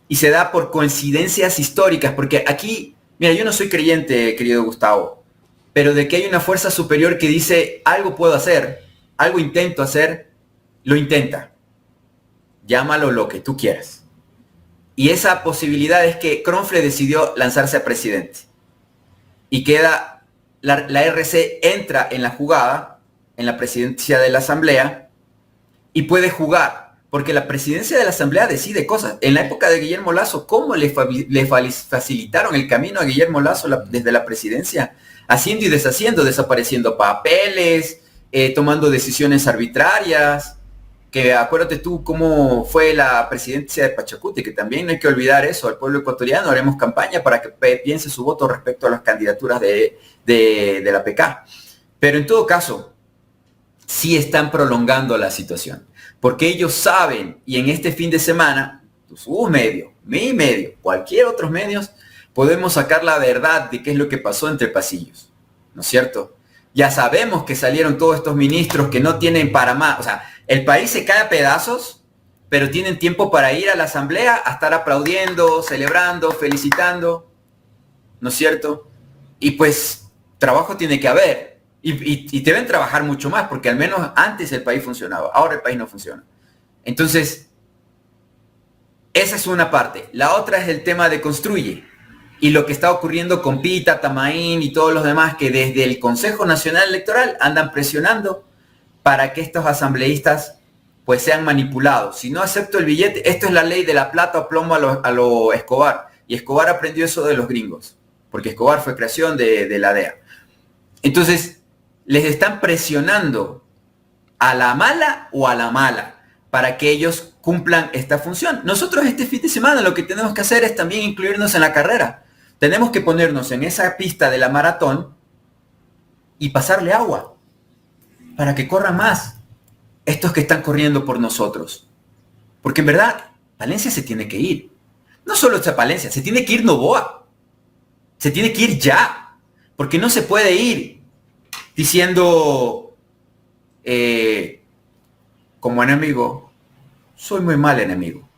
y se da por coincidencias históricas, porque aquí, mira, yo no soy creyente, querido Gustavo, pero de que hay una fuerza superior que dice, algo puedo hacer, algo intento hacer, lo intenta. Llámalo lo que tú quieras. Y esa posibilidad es que Kronfle decidió lanzarse a presidente. Y queda, la RC entra en la jugada, en la presidencia de la Asamblea, y puede jugar. Porque la presidencia de la Asamblea decide cosas. En la época de Guillermo Lasso, ¿cómo le facilitaron el camino a Guillermo Lasso desde la presidencia? Haciendo y deshaciendo, desapareciendo papeles, tomando decisiones arbitrarias. Que acuérdate tú cómo fue la presidencia de Pachacuti, que también no hay que olvidar eso. Al pueblo ecuatoriano haremos campaña para que piense su voto respecto a las candidaturas de la PK. Pero en todo caso, sí están prolongando la situación. Porque ellos saben, y en este fin de semana, sus medios, mi medio, cualquier otros medios, podemos sacar la verdad de qué es lo que pasó entre pasillos, ¿no es cierto? Ya sabemos que salieron todos estos ministros que no tienen para más, o sea, el país se cae a pedazos, pero tienen tiempo para ir a la Asamblea a estar aplaudiendo, celebrando, felicitando, ¿no es cierto? Y pues, trabajo tiene que haber. Y deben trabajar mucho más, porque al menos antes el país funcionaba, ahora el país no funciona. Entonces, esa es una parte. La otra es el tema de Construye. Y lo que está ocurriendo con Pita, Tamaín y todos los demás, que desde el Consejo Nacional Electoral andan presionando para que estos asambleístas pues sean manipulados. Si no acepto el billete, esto es la ley de la plata o plomo a lo Escobar. Y Escobar aprendió eso de los gringos, porque Escobar fue creación de la DEA. Entonces, les están presionando a la mala o a la mala para que ellos cumplan esta función. Nosotros este fin de semana lo que tenemos que hacer es también incluirnos en la carrera. Tenemos que ponernos en esa pista de la maratón y pasarle agua para que corran más estos que están corriendo por nosotros. Porque en verdad, Palencia se tiene que ir. No solo está Palencia, se tiene que ir Noboa. Se tiene que ir ya. Porque no se puede ir diciendo como enemigo, soy muy mal enemigo.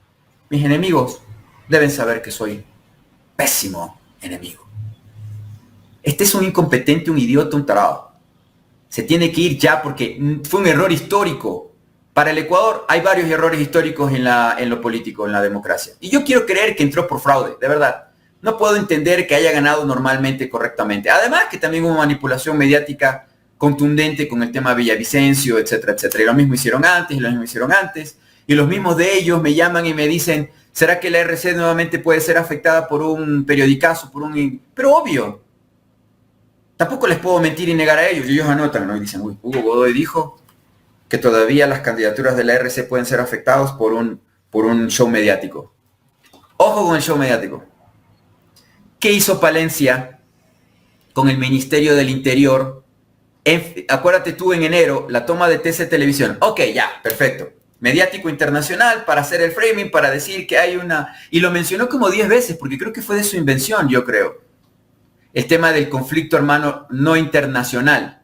Mis enemigos deben saber que soy pésimo enemigo. Este es un incompetente, un idiota, un tarado. Se tiene que ir ya porque fue un error histórico. Para el Ecuador hay varios errores históricos en lo político, en la democracia. Y yo quiero creer que entró por fraude, de verdad. No puedo entender que haya ganado normalmente, correctamente. Además que también hubo manipulación mediática contundente con el tema Villavicencio, etcétera, etcétera. Y lo mismo hicieron antes, y lo mismo hicieron antes. Y los mismos de ellos me llaman y me dicen, ¿será que la RC nuevamente puede ser afectada por un periodicazo, Pero obvio, tampoco les puedo mentir y negar a ellos. Ellos anotan, ¿no? Y dicen, uy, Hugo Godoy dijo que todavía las candidaturas de la RC pueden ser afectados por un show mediático. Ojo con el show mediático. ¿Qué hizo Palencia con el Ministerio del Interior? Acuérdate tú en enero, la toma de TC Televisión. Ok, ya, perfecto. Mediático internacional para hacer el framing, para decir que hay una... Y lo mencionó como 10 veces, porque creo que fue de su invención, yo creo. El tema del conflicto hermano no internacional.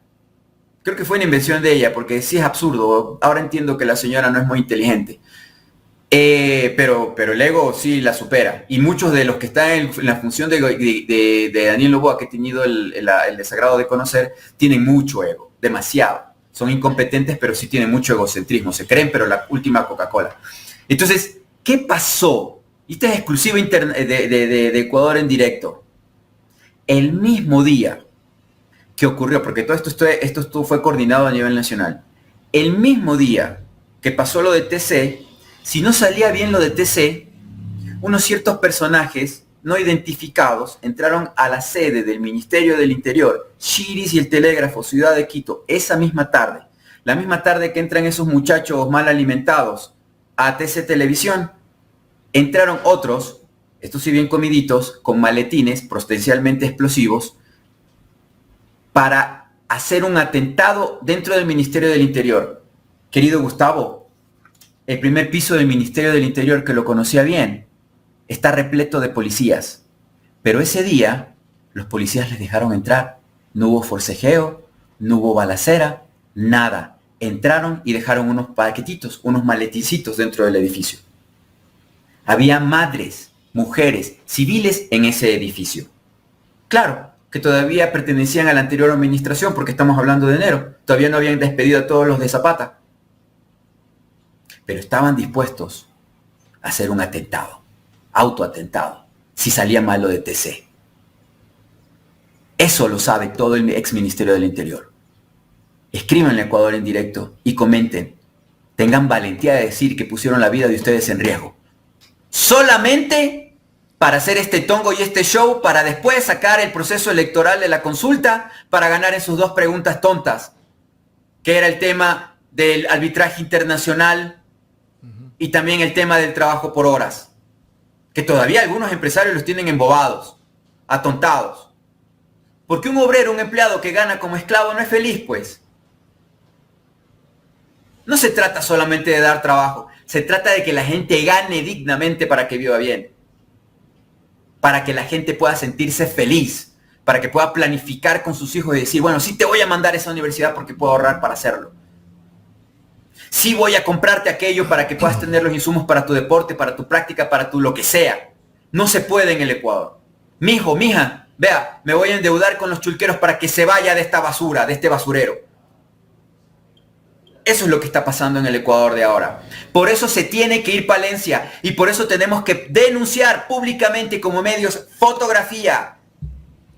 Creo que fue una invención de ella, porque sí es absurdo. Ahora entiendo que la señora no es muy inteligente. Pero el ego sí la supera. Y muchos de los que están en la función de Daniel Noboa, que he tenido el desagrado de conocer, tienen mucho ego, demasiado. Son incompetentes, pero sí tienen mucho egocentrismo. Se creen, pero la última Coca-Cola. Entonces, ¿qué pasó? Esta es exclusiva de Ecuador en directo. El mismo día que ocurrió, porque todo esto fue coordinado a nivel nacional, el mismo día que pasó lo de TC, si no salía bien lo de TC, unos ciertos personajes no identificados entraron a la sede del Ministerio del Interior, Chiris y el Telégrafo, Ciudad de Quito, esa misma tarde. La misma tarde que entran esos muchachos mal alimentados a TC Televisión, entraron otros, estos sí bien comiditos, con maletines potencialmente explosivos, para hacer un atentado dentro del Ministerio del Interior. Querido Gustavo, el primer piso del Ministerio del Interior, que lo conocía bien, está repleto de policías. Pero ese día, los policías les dejaron entrar. No hubo forcejeo, no hubo balacera, nada. Entraron y dejaron unos paquetitos, unos maletincitos dentro del edificio. Había madres, mujeres, civiles en ese edificio. Claro, que todavía pertenecían a la anterior administración, porque estamos hablando de enero. Todavía no habían despedido a todos los de Zapata. Pero estaban dispuestos a hacer un atentado, autoatentado, si salía mal lo de TC. Eso lo sabe todo el ex Ministerio del Interior. Escriban en Ecuador en directo y comenten. Tengan valentía de decir que pusieron la vida de ustedes en riesgo. Solamente para hacer este tongo y este show, para después sacar el proceso electoral de la consulta, para ganar en sus 2 preguntas tontas, que era el tema del arbitraje internacional y también el tema del trabajo por horas, que todavía algunos empresarios los tienen embobados, atontados. Porque un obrero, un empleado que gana como esclavo no es feliz, pues. No se trata solamente de dar trabajo, se trata de que la gente gane dignamente para que viva bien. Para que la gente pueda sentirse feliz, para que pueda planificar con sus hijos y decir, bueno, sí te voy a mandar a esa universidad porque puedo ahorrar para hacerlo. Sí voy a comprarte aquello para que puedas tener los insumos para tu deporte, para tu práctica, para tu lo que sea. No se puede en el Ecuador. Mijo, mija, vea, me voy a endeudar con los chulqueros para que se vaya de esta basura, de este basurero. Eso es lo que está pasando en el Ecuador de ahora. Por eso se tiene que ir Palencia y por eso tenemos que denunciar públicamente como medios fotografía,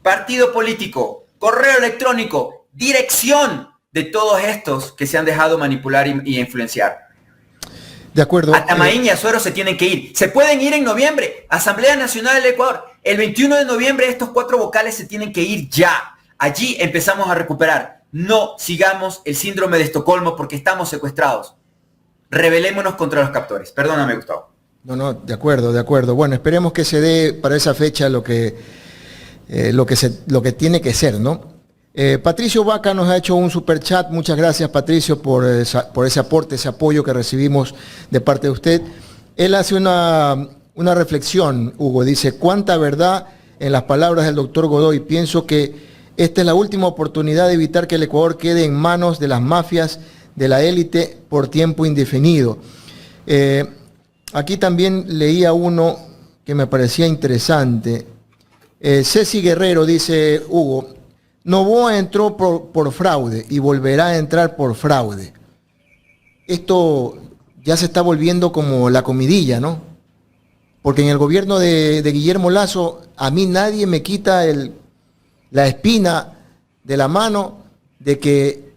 partido político, correo electrónico, dirección de todos estos que se han dejado manipular y influenciar. De acuerdo. A Tamaín y a Suero se tienen que ir. Se pueden ir en noviembre. Asamblea Nacional del Ecuador. El 21 de noviembre estos 4 vocales se tienen que ir ya. Allí empezamos a recuperar. No sigamos el síndrome de Estocolmo porque estamos secuestrados. Rebelémonos contra los captores. Perdóname, Gustavo. No, de acuerdo. Bueno, esperemos que se dé para esa fecha lo que tiene que ser, ¿no? Patricio Vaca nos ha hecho un superchat. Muchas gracias, Patricio, por ese aporte, ese apoyo que recibimos de parte de usted. Él hace una reflexión, Hugo. Dice, cuánta verdad en las palabras del doctor Godoy. Pienso que esta es la última oportunidad de evitar que el Ecuador quede en manos de las mafias de la élite por tiempo indefinido. Aquí también leía uno que me parecía interesante. Ceci Guerrero dice, Hugo, Noboa entró por fraude y volverá a entrar por fraude. Esto ya se está volviendo como la comidilla, ¿no? Porque en el gobierno de Guillermo Lasso, a mí nadie me quita la espina de la mano de que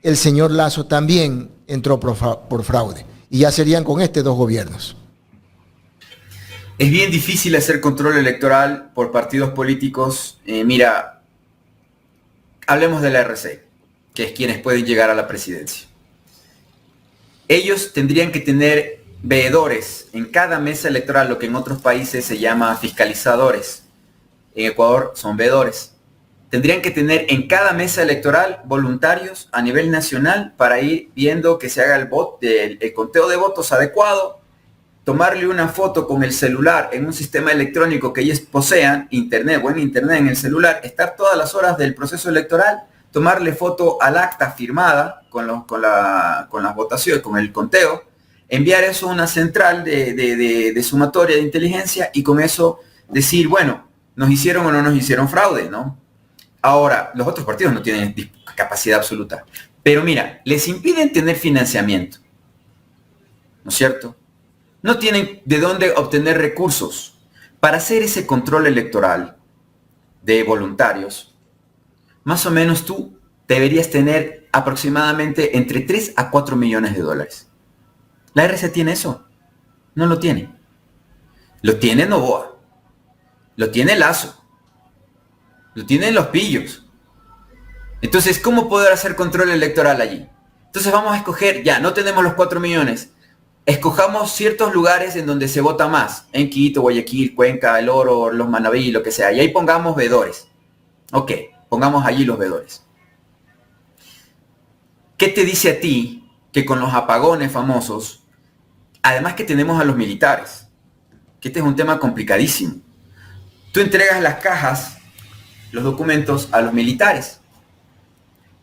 el señor Lasso también entró por fraude. Y ya serían con 2 gobiernos. Es bien difícil hacer control electoral por partidos políticos. Mira, Hablemos de la RC, que es quienes pueden llegar a la presidencia. Ellos tendrían que tener veedores en cada mesa electoral, lo que en otros países se llama fiscalizadores. En Ecuador son veedores. Tendrían que tener en cada mesa electoral voluntarios a nivel nacional para ir viendo que se haga el conteo de votos adecuado, tomarle una foto con el celular en un sistema electrónico que ellos posean, buen internet en el celular, estar todas las horas del proceso electoral, tomarle foto al acta firmada con las votaciones, con el conteo, enviar eso a una central de sumatoria de inteligencia y con eso decir, bueno, nos hicieron o no nos hicieron fraude, ¿no? Ahora, los otros partidos no tienen capacidad absoluta. Pero mira, les impiden tener financiamiento, ¿no es cierto? No tienen de dónde obtener recursos para hacer ese control electoral de voluntarios. Más o menos tú deberías tener aproximadamente entre 3 a 4 millones de dólares. ¿La RC tiene eso? No lo tiene. Lo tiene Noboa. Lo tiene Lazo. Lo tienen los pillos. Entonces, ¿cómo poder hacer control electoral allí? Entonces vamos a escoger, ya, no tenemos los 4 millones. Escojamos ciertos lugares en donde se vota más. En Quito, Guayaquil, Cuenca, El Oro, Los Manabí, lo que sea. Y ahí pongamos veedores. Ok, pongamos allí los veedores. ¿Qué te dice a ti que con los apagones famosos, además que tenemos a los militares, que este es un tema complicadísimo? Tú entregas las cajas, los documentos a los militares.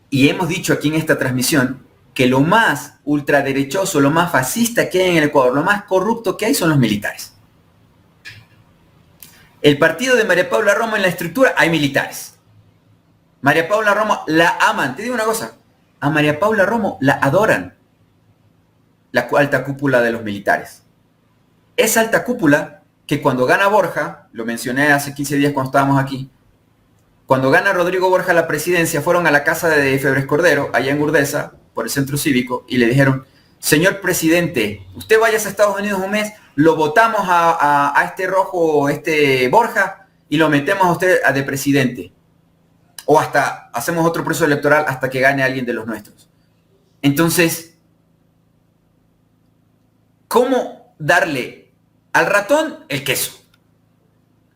Y hemos dicho aquí en esta transmisión que lo más ultraderechoso, lo más fascista que hay en el Ecuador, lo más corrupto que hay son los militares. El partido de María Paula Romo, en la estructura hay militares. María Paula Romo la aman. Te digo una cosa, a María Paula Romo la adoran la alta cúpula de los militares. Esa alta cúpula que cuando gana Borja, lo mencioné hace 15 días cuando estábamos aquí, cuando gana Rodrigo Borja la presidencia, fueron a la casa de Febres Cordero, allá en Urdesa, por el centro cívico, y le dijeron, señor presidente, usted vaya a Estados Unidos un mes, lo votamos a este rojo, Borja, y lo metemos a usted de presidente. O hasta hacemos otro proceso electoral hasta que gane alguien de los nuestros. Entonces, ¿cómo darle al ratón el queso?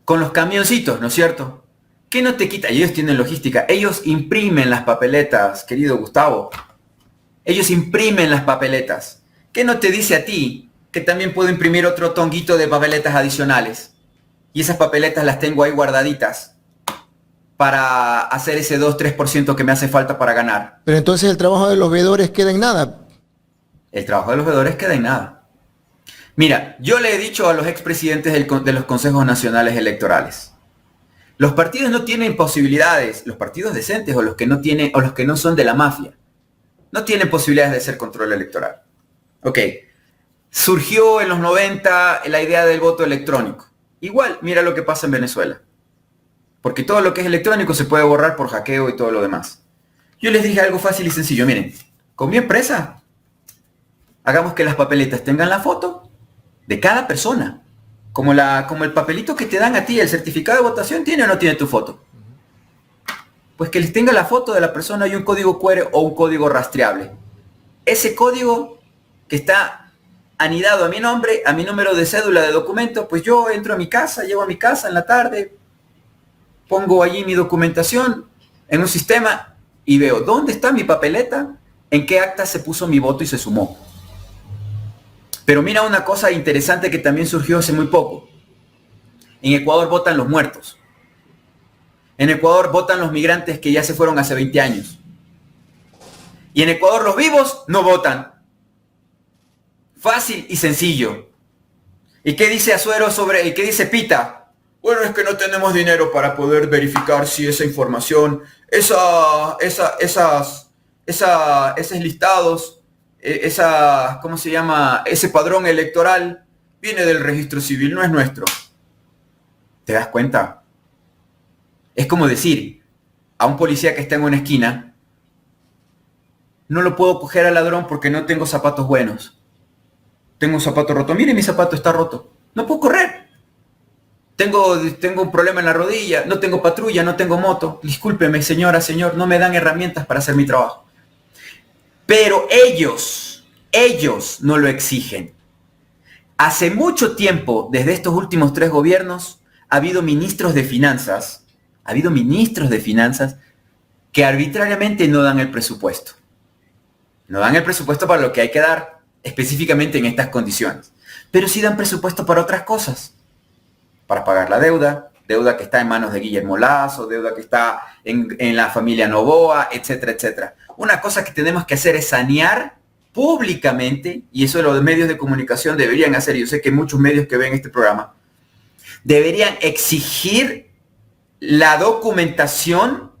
Con los camioncitos, ¿no es cierto? ¿Qué no te quita? Ellos tienen logística. Ellos imprimen las papeletas, querido Gustavo. Ellos imprimen las papeletas. ¿Qué no te dice a ti que también puedo imprimir otro tonguito de papeletas adicionales? Y esas papeletas las tengo ahí guardaditas para hacer ese 2-3% que me hace falta para ganar. Pero entonces el trabajo de los veedores queda en nada. El trabajo de los veedores queda en nada. Mira, yo le he dicho a los expresidentes de los consejos nacionales electorales, los partidos no tienen posibilidades, los partidos decentes o los que no tienen, o los que no son de la mafia, no tienen posibilidades de hacer control electoral. Ok, surgió en los 90 la idea del voto electrónico. Igual, mira lo que pasa en Venezuela. Porque todo lo que es electrónico se puede borrar por hackeo y todo lo demás. Yo les dije algo fácil y sencillo, miren, con mi empresa, hagamos que las papeletas tengan la foto de cada persona. Como el papelito que te dan a ti, el certificado de votación, ¿tiene o no tiene tu foto? Pues que les tenga la foto de la persona y un código QR o un código rastreable. Ese código que está anidado a mi nombre, a mi número de cédula de documento, pues yo entro a mi casa, llego a mi casa en la tarde, pongo allí mi documentación en un sistema y veo dónde está mi papeleta, en qué acta se puso mi voto y se sumó. Pero mira una cosa interesante que también surgió hace muy poco. En Ecuador votan los muertos. En Ecuador votan los migrantes que ya se fueron hace 20 años. Y en Ecuador los vivos no votan. Fácil y sencillo. ¿Y qué dice Azuero y qué dice Pita? Bueno, es que no tenemos dinero para poder verificar si esa información, esos listados, ¿cómo se llama? Ese padrón electoral viene del registro civil, no es nuestro. ¿Te das cuenta? Es como decir a un policía que está en una esquina, no lo puedo coger al ladrón porque no tengo zapatos buenos. Tengo un zapato roto. Mire, mi zapato está roto. No puedo correr. tengo un problema en la rodilla, no tengo patrulla, no tengo moto. Discúlpeme, señora, señor, no me dan herramientas para hacer mi trabajo. Pero ellos no lo exigen. Hace mucho tiempo, desde estos últimos 3 gobiernos, ha habido ministros de finanzas que arbitrariamente no dan el presupuesto. No dan el presupuesto para lo que hay que dar específicamente en estas condiciones. Pero sí dan presupuesto para otras cosas. Para pagar la deuda que está en manos de Guillermo Lasso, deuda que está en la familia Noboa, etcétera, etcétera. Una cosa que tenemos que hacer es sanear públicamente, y eso los medios de comunicación deberían hacer. Yo sé que muchos medios que ven este programa deberían exigir la documentación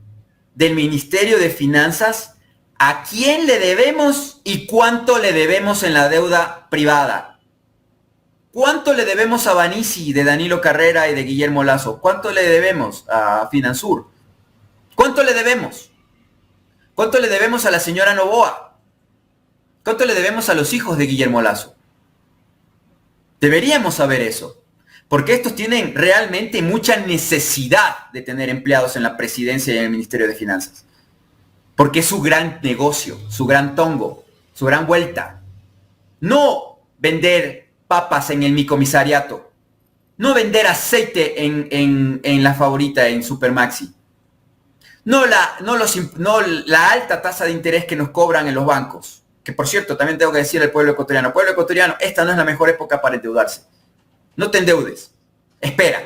del Ministerio de Finanzas, a quién le debemos y cuánto le debemos en la deuda privada. ¿Cuánto le debemos a Banisi de Danilo Carrera y de Guillermo Lasso? ¿Cuánto le debemos a Finansur? ¿Cuánto le debemos? ¿Cuánto le debemos a la señora Noboa? ¿Cuánto le debemos a los hijos de Guillermo Lasso? Deberíamos saber eso, porque estos tienen realmente mucha necesidad de tener empleados en la presidencia y en el Ministerio de Finanzas, porque es su gran negocio, su gran tongo, su gran vuelta. No vender papas en el micomisariato, no vender aceite en la Favorita, en Supermaxi, no la alta tasa de interés que nos cobran en los bancos. Que por cierto, también tengo que decir al pueblo ecuatoriano, esta no es la mejor época para endeudarse. No te endeudes. Espera.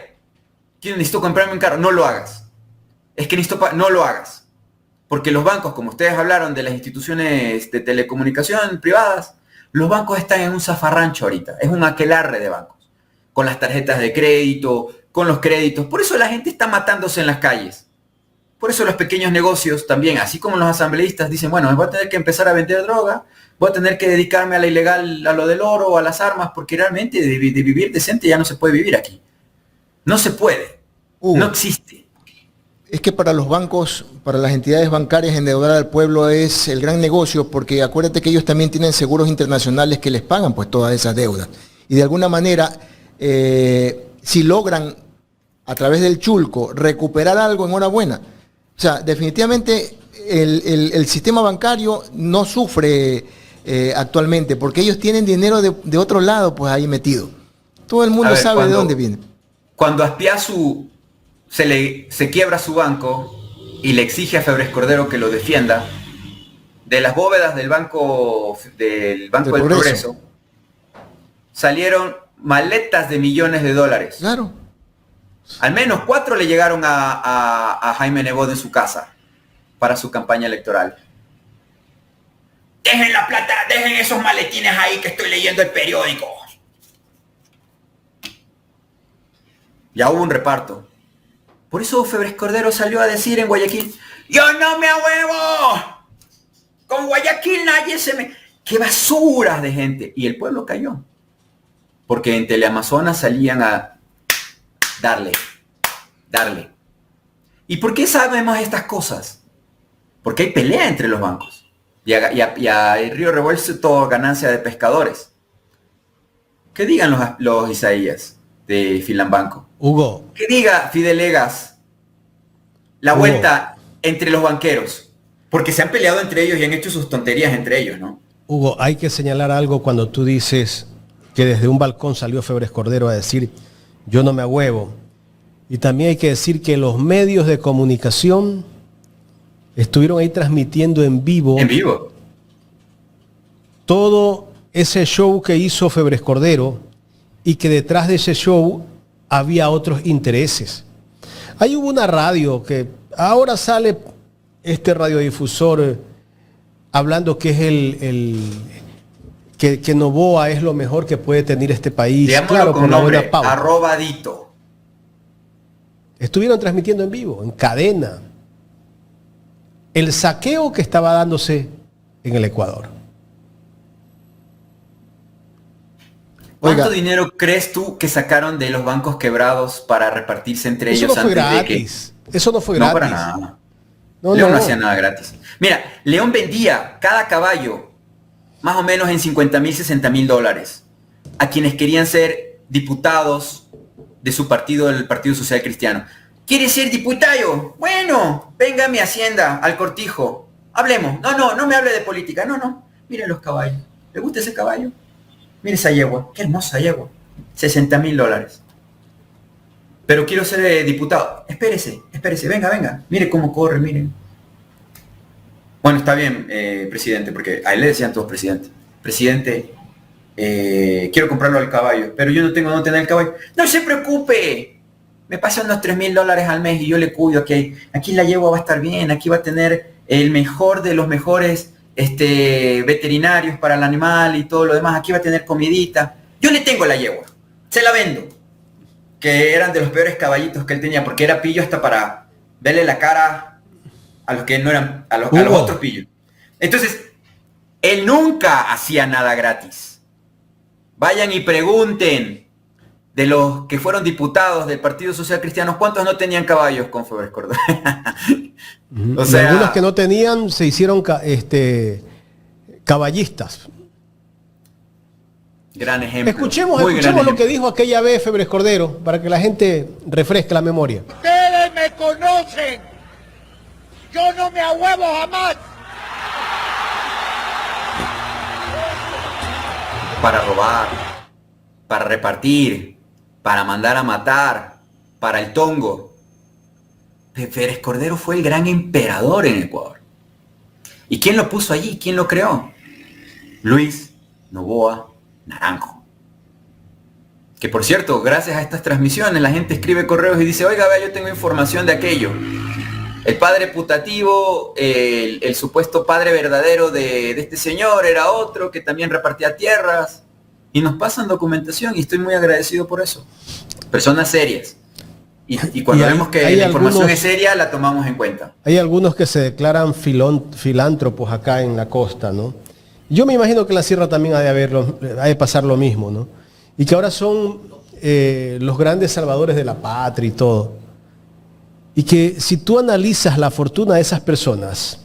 Necesito comprarme un carro. No lo hagas. Es que no lo hagas. Porque los bancos, como ustedes hablaron de las instituciones de telecomunicación privadas, los bancos están en un zafarrancho ahorita. Es un aquelarre de bancos. Con las tarjetas de crédito, con los créditos. Por eso la gente está matándose en las calles. Por eso los pequeños negocios también, así como los asambleístas dicen, bueno, voy a tener que empezar a vender droga, voy a tener que dedicarme a la ilegal, a lo del oro o a las armas, porque realmente de vivir decente ya no se puede vivir aquí. No se puede. No existe. Es que para los bancos, para las entidades bancarias, endeudar al pueblo es el gran negocio, porque acuérdate que ellos también tienen seguros internacionales que les pagan pues todas esas deudas. Y de alguna manera, si logran a través del chulco recuperar algo, enhorabuena. O sea, definitivamente el sistema bancario no sufre actualmente, porque ellos tienen dinero de otro lado pues ahí metido. Todo el mundo sabe de dónde viene. Cuando Azpiazu se quiebra su banco y le exige a Febres Cordero que lo defienda, de las bóvedas del Banco del Progreso salieron maletas de millones de dólares. Claro. Al menos 4 le llegaron a Jaime Nebot en su casa para su campaña electoral. Dejen la plata, dejen esos maletines ahí que estoy leyendo el periódico. Ya hubo un reparto. Por eso Febres Cordero salió a decir en Guayaquil, ¡yo no me ahuevo! Con Guayaquil nadie se me... ¡Qué basuras de gente! Y el pueblo cayó. Porque en Teleamazonas salían a darle. ¿Y por qué sabemos estas cosas? Porque hay pelea entre los bancos. Y a Río Revuelto ganancia de pescadores. ¿Qué digan los Isaías de Filambanco? Hugo. ¿Qué diga Fidelegas? La vuelta entre los banqueros. Porque se han peleado entre ellos y han hecho sus tonterías entre ellos, ¿no? Hugo, hay que señalar algo cuando tú dices que desde un balcón salió Febres Cordero a decir, yo no me ahuevo. Y también hay que decir que los medios de comunicación estuvieron ahí transmitiendo en vivo. En vivo. Todo ese show que hizo Febres Cordero y que detrás de ese show había otros intereses. Ahí hubo una radio que ahora sale este radiodifusor hablando que es que Noboa es lo mejor que puede tener este país. Claro, con nombre, @Dito. Estuvieron transmitiendo en vivo, en cadena, el saqueo que estaba dándose en el Ecuador. ¿Cuánto dinero crees tú que sacaron de los bancos quebrados para repartirse entre ellos? Eso no fue gratis. Eso no fue gratis. No, para nada. León no hacía nada gratis. Mira, León vendía cada caballo más o menos en $50,000, $60,000 a quienes querían ser diputados de su partido, el Partido Social Cristiano. ¿Quiere ser diputado? Bueno, venga a mi hacienda, al Cortijo. Hablemos. No me hable de política. No. Miren los caballos. ¿Le gusta ese caballo? Mire esa yegua. Qué hermosa yegua. $60,000. Pero quiero ser diputado. Espérese. Venga. Mire cómo corre, miren. Bueno, está bien, presidente, porque a él le decían todos presidente. Presidente, quiero comprarlo al caballo, pero yo no tengo dónde tener el caballo. No se preocupe. Me pasa unos $3,000 al mes y yo le cuido, que aquí la yegua va a estar bien, aquí va a tener el mejor de los mejores veterinarios para el animal y todo lo demás, aquí va a tener comidita. Yo le tengo la yegua, se la vendo. Que eran de los peores caballitos que él tenía, porque era pillo hasta para verle la cara a los que no eran, a los otros pillos. Entonces, él nunca hacía nada gratis. Vayan y pregunten de los que fueron diputados del Partido Social Cristiano, ¿cuántos no tenían caballos con Febres Cordero? O sea, algunos que no tenían se hicieron caballistas. Gran ejemplo. Escuchemos lo que dijo aquella vez Febres Cordero, para que la gente refresque la memoria. Ustedes me conocen. Yo no me ahuevo jamás. Para robar, para repartir, para mandar a matar, para el tongo. Febres Cordero fue el gran emperador en Ecuador. ¿Y quién lo puso allí? ¿Quién lo creó? Luis Noboa Naranjo. Que por cierto, gracias a estas transmisiones, la gente escribe correos y dice, oiga, vea, yo tengo información de aquello. El padre putativo, el supuesto padre verdadero de este señor era otro que también repartía tierras. Y nos pasan documentación y estoy muy agradecido por eso. Personas serias. Y cuando vemos que la información es seria, la tomamos en cuenta. Hay algunos que se declaran filántropos acá en la costa, ¿no? Yo me imagino que en la sierra también ha de pasar lo mismo, ¿no? Y que ahora son los grandes salvadores de la patria y todo. Y que si tú analizas la fortuna de esas personas,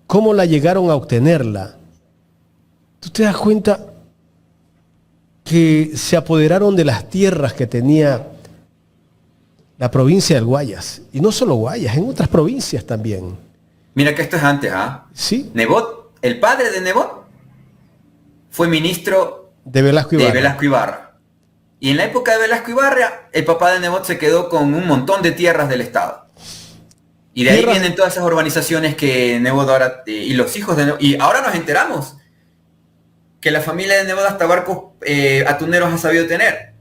cómo la llegaron a obtenerla, tú te das cuenta que se apoderaron de las tierras que tenía la provincia del Guayas. Y no solo Guayas, en otras provincias también. Mira que esto es antes, ¿ah? Sí. Nebot, el padre de Nebot, fue ministro de Velasco Ibarra. Y en la época de Velasco Ibarra, el papá de Nebot se quedó con un montón de tierras del Estado. Y de ahí vienen todas esas urbanizaciones que Nebot ahora, y los hijos de Nebot, y ahora nos enteramos que la familia de Nebot hasta barcos atuneros ha sabido tener.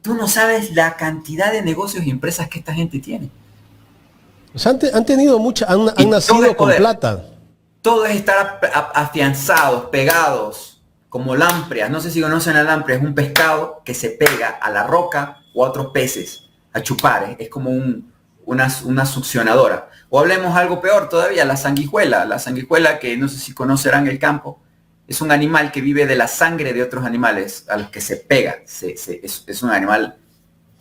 Tú no sabes la cantidad de negocios y empresas que esta gente tiene. O sea, han tenido mucha, han nacido con plata. Todo es estar afianzados, pegados, como lampreas. No sé si conocen la lamprea, es un pescado que se pega a la roca o a otros peces, a chupar. Es como una succionadora. O hablemos algo peor todavía, la sanguijuela. La sanguijuela, que no sé si conocerán el campo, es un animal que vive de la sangre de otros animales a los que se pega. Es un animal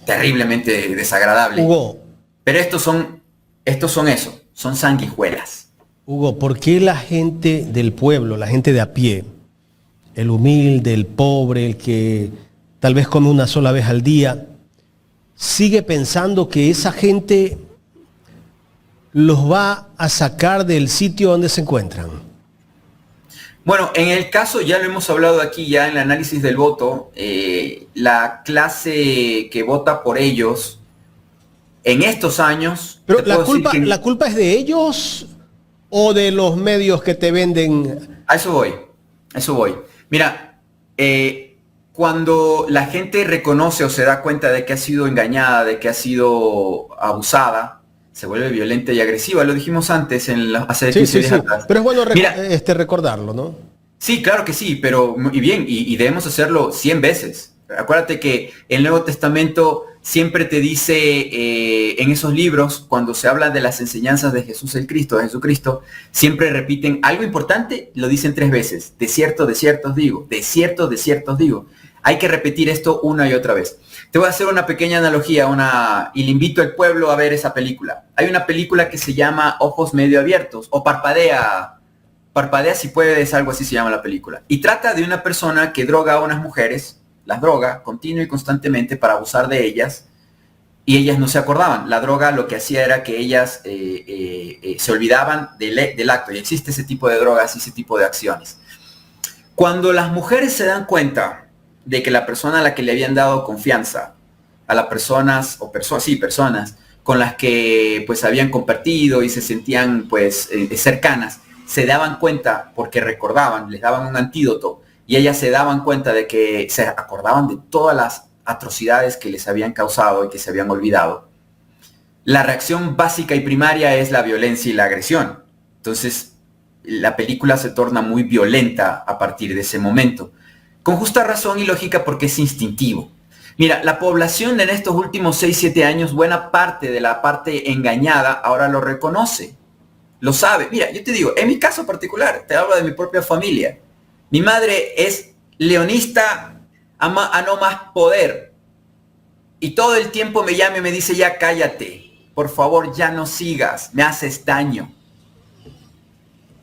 terriblemente desagradable. Hugo. Pero estos son sanguijuelas. Hugo, ¿por qué la gente del pueblo, la gente de a pie, el humilde, el pobre, el que tal vez come una sola vez al día, sigue pensando que esa gente los va a sacar del sitio donde se encuentran? Bueno, en el caso, ya lo hemos hablado aquí ya en el análisis del voto, la clase que vota por ellos en estos años... Pero la culpa es de ellos o de los medios que te venden. A eso voy. Mira, cuando la gente reconoce o se da cuenta de que ha sido engañada, de que ha sido abusada, se vuelve violenta y agresiva. Lo dijimos antes hace 15 días atrás. Pero es bueno recordarlo, ¿no? Sí, claro que sí, pero y debemos hacerlo 100 veces. Acuérdate que el Nuevo Testamento siempre te dice en esos libros, cuando se habla de las enseñanzas de Jesús el Cristo, de Jesucristo, siempre repiten algo importante, lo dicen 3 veces. De cierto os digo, de cierto os digo. Hay que repetir esto una y otra vez. Te voy a hacer una pequeña analogía, y le invito al pueblo a ver esa película. Hay una película que se llama Ojos Medio Abiertos, o Parpadea si puedes, algo así se llama la película. Y trata de una persona que droga a unas mujeres, las drogas, continua y constantemente para abusar de ellas, y ellas no se acordaban. La droga lo que hacía era que ellas se olvidaban del acto, y existe ese tipo de drogas y ese tipo de acciones. Cuando las mujeres se dan cuenta de que la persona a la que le habían dado confianza, a las personas, personas con las que pues habían compartido y se sentían pues cercanas, se daban cuenta porque recordaban, les daban un antídoto, y ellas se daban cuenta de que se acordaban de todas las atrocidades que les habían causado y que se habían olvidado. La reacción básica y primaria es la violencia y la agresión. Entonces, la película se torna muy violenta a partir de ese momento. Con justa razón y lógica, porque es instintivo. Mira, la población en estos últimos 6-7 años, buena parte de la parte engañada ahora lo reconoce, lo sabe. Mira, yo te digo, en mi caso particular, te hablo de mi propia familia. Mi madre es leonista a no más poder. Y todo el tiempo me llama y me dice, ya cállate, por favor, ya no sigas, me haces daño.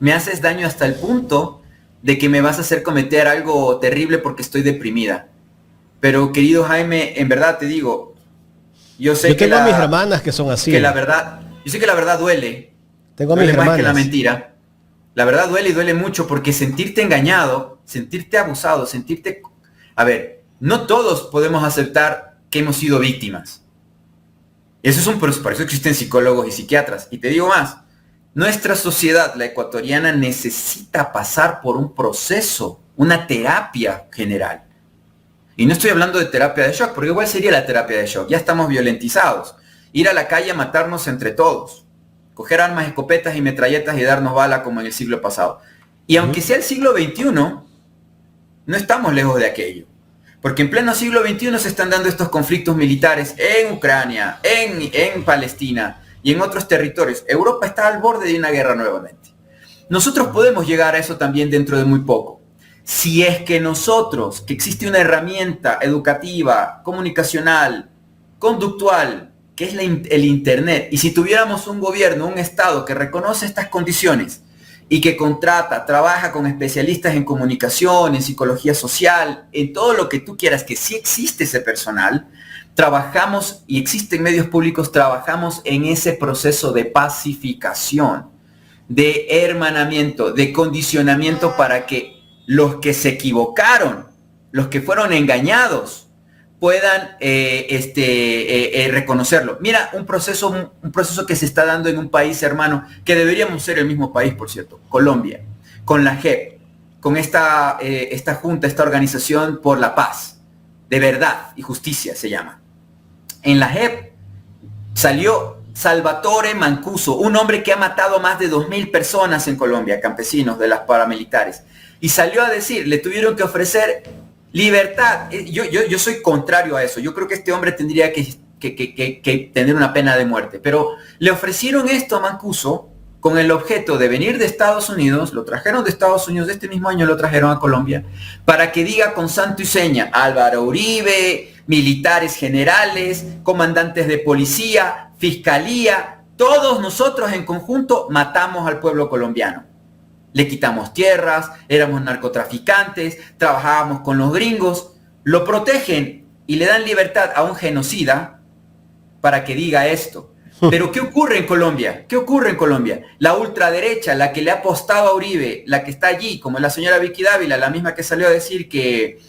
Me haces daño hasta el punto de que me vas a hacer cometer algo terrible porque estoy deprimida. Pero querido Jaime, en verdad te digo, yo tengo a mis hermanas que son así. Yo sé que la verdad duele. Tengo a mis hermanas. Más que la mentira. La verdad duele y duele mucho, porque sentirte engañado, sentirte abusado, A ver, no todos podemos aceptar que hemos sido víctimas. Por eso existen psicólogos y psiquiatras. Y te digo más, nuestra sociedad, la ecuatoriana, necesita pasar por un proceso, una terapia general. Y no estoy hablando de terapia de shock, porque igual sería la terapia de shock. Ya estamos violentizados. Ir a la calle a matarnos entre todos. Coger armas, escopetas y metralletas y darnos bala como en el siglo pasado. Y aunque sea el siglo XXI, no estamos lejos de aquello. Porque en pleno siglo XXI se están dando estos conflictos militares en Ucrania, en Palestina y en otros territorios. Europa está al borde de una guerra nuevamente. Nosotros podemos llegar a eso también dentro de muy poco. Si es que nosotros, que existe una herramienta educativa, comunicacional, conductual, que es el Internet, y si tuviéramos un gobierno, un Estado que reconoce estas condiciones y que trabaja con especialistas en comunicación, en psicología social, en todo lo que tú quieras, que sí existe ese personal, trabajamos, y existen medios públicos, trabajamos en ese proceso de pacificación, de hermanamiento, de condicionamiento para que los que se equivocaron, los que fueron engañados, puedan reconocerlo. Mira, un proceso que se está dando en un país hermano, que deberíamos ser el mismo país, por cierto, Colombia, con la JEP, con esta junta, esta organización por la paz, de verdad y justicia se llama. En la JEP salió Salvatore Mancuso, un hombre que ha matado a más de 2.000 personas en Colombia, campesinos de las paramilitares, y salió a decir, le tuvieron que ofrecer libertad. Yo soy contrario a eso. Yo creo que este hombre tendría que tener una pena de muerte. Pero le ofrecieron esto a Mancuso con el objeto de venir de Estados Unidos, lo trajeron de Estados Unidos, de este mismo año lo trajeron a Colombia, para que diga con santo y seña, Álvaro Uribe, militares generales, comandantes de policía, fiscalía, todos nosotros en conjunto matamos al pueblo colombiano. Le quitamos tierras, éramos narcotraficantes, trabajábamos con los gringos, lo protegen y le dan libertad a un genocida para que diga esto. Pero ¿qué ocurre en Colombia? ¿Qué ocurre en Colombia? La ultraderecha, la que le ha apostado a Uribe, la que está allí, como la señora Vicky Dávila, la misma que salió a decir que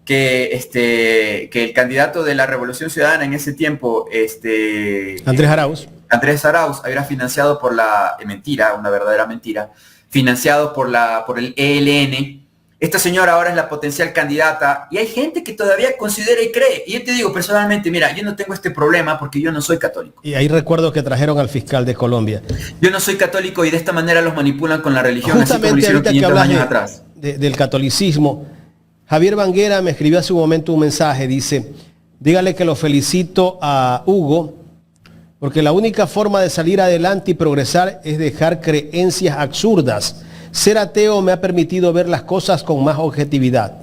el candidato de la Revolución Ciudadana en ese tiempo, Andrés Arauz, era financiado por una verdadera mentira, financiado por el ELN. Esta señora ahora es la potencial candidata y hay gente que todavía considera y cree. Y yo te digo personalmente, mira, yo no tengo este problema porque yo no soy católico. Y ahí recuerdo que trajeron al fiscal de Colombia. Yo no soy católico y de esta manera los manipulan con la religión. Justamente ahorita que hablas del catolicismo, Javier Banguera me escribió hace un momento un mensaje, dice, dígale que lo felicito a Hugo, porque la única forma de salir adelante y progresar es dejar creencias absurdas. Ser ateo me ha permitido ver las cosas con más objetividad.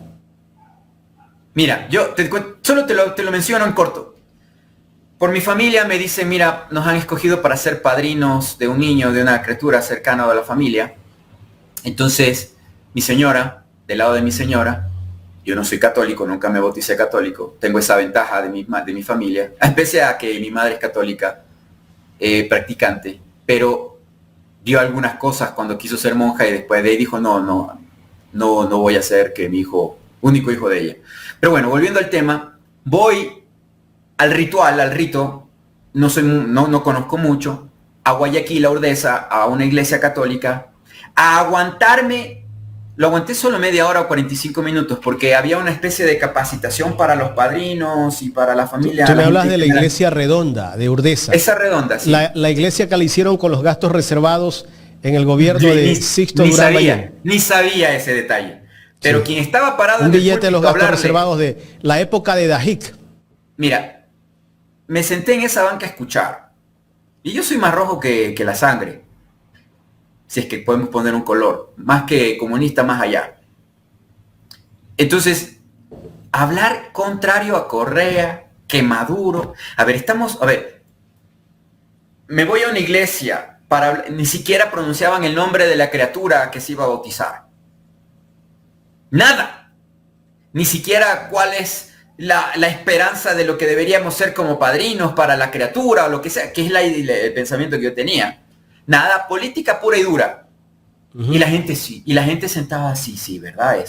Mira, yo solo te lo menciono en corto. Por mi familia me dicen, mira, nos han escogido para ser padrinos de un niño, de una criatura cercana a la familia. Entonces, mi señora, del lado de mi señora, Yo no soy católico, nunca me bauticé católico. Tengo esa ventaja de mi familia, pese a que mi madre es católica, practicante, pero vio algunas cosas cuando quiso ser monja y después de ahí dijo, no voy a ser que mi hijo, único hijo de ella. Pero bueno, volviendo al tema, voy al ritual, al rito, no conozco mucho, a Guayaquil, a Urdesa, a una iglesia católica, a aguantarme. Lo aguanté solo media hora o 45 minutos porque había una especie de capacitación para los padrinos y para la familia. Tú me hablas de la iglesia redonda de Urdesa. Esa redonda, sí. La iglesia que le hicieron con los gastos reservados en el gobierno de Sixto Durán Ballén. Ni sabía ese detalle. Pero sí, quien estaba parado un billete de los gastos reservados de la época de Dajic. Mira, me senté en esa banca a escuchar. Y yo soy más rojo que la sangre. Si es que podemos poner un color, más que comunista, más allá. Entonces, hablar contrario a Correa, que Maduro, me voy a una iglesia, ni siquiera pronunciaban el nombre de la criatura que se iba a bautizar. Nada. Ni siquiera cuál es la esperanza de lo que deberíamos ser como padrinos para la criatura o lo que sea, que es el pensamiento que yo tenía. Nada, política pura y dura. Y la gente sí, y la gente sentada así, sí, ¿verdad?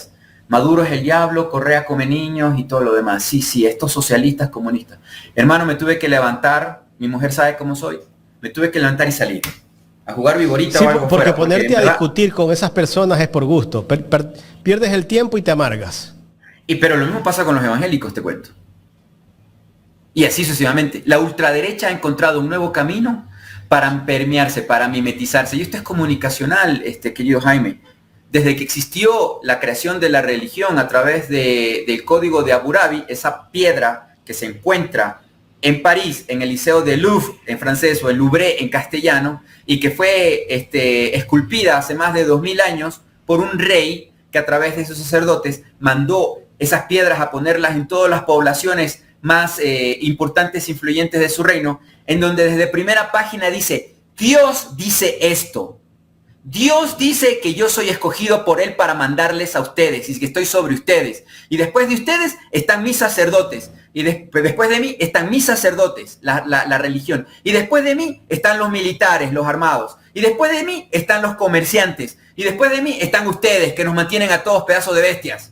Maduro es el diablo, Correa come niños y todo lo demás. Sí, estos socialistas comunistas. Hermano, me tuve que levantar, mi mujer sabe cómo soy, me tuve que levantar y salir. A jugar viborita sí, o algo porque fuera, ponerte a discutir con esas personas es por gusto. Pierdes el tiempo y te amargas. Pero lo mismo pasa con los evangélicos, te cuento. Y así sucesivamente. La ultraderecha ha encontrado un nuevo camino para permearse, para mimetizarse. Y esto es comunicacional, querido Jaime. Desde que existió la creación de la religión a través del código de Hammurabi, esa piedra que se encuentra en París, en el Liceo de Louvre, en francés, o el Louvre en castellano, y que fue esculpida hace más de 2000 años por un rey que a través de sus sacerdotes mandó esas piedras a ponerlas en todas las poblaciones más importantes e influyentes de su reino, en donde desde primera página dice, Dios dice esto. Dios dice que yo soy escogido por él para mandarles a ustedes y que estoy sobre ustedes. Y después de ustedes están mis sacerdotes. Y después de mí están mis sacerdotes, la religión. Y después de mí están los militares, los armados. Y después de mí están los comerciantes. Y después de mí están ustedes que nos mantienen a todos pedazos de bestias.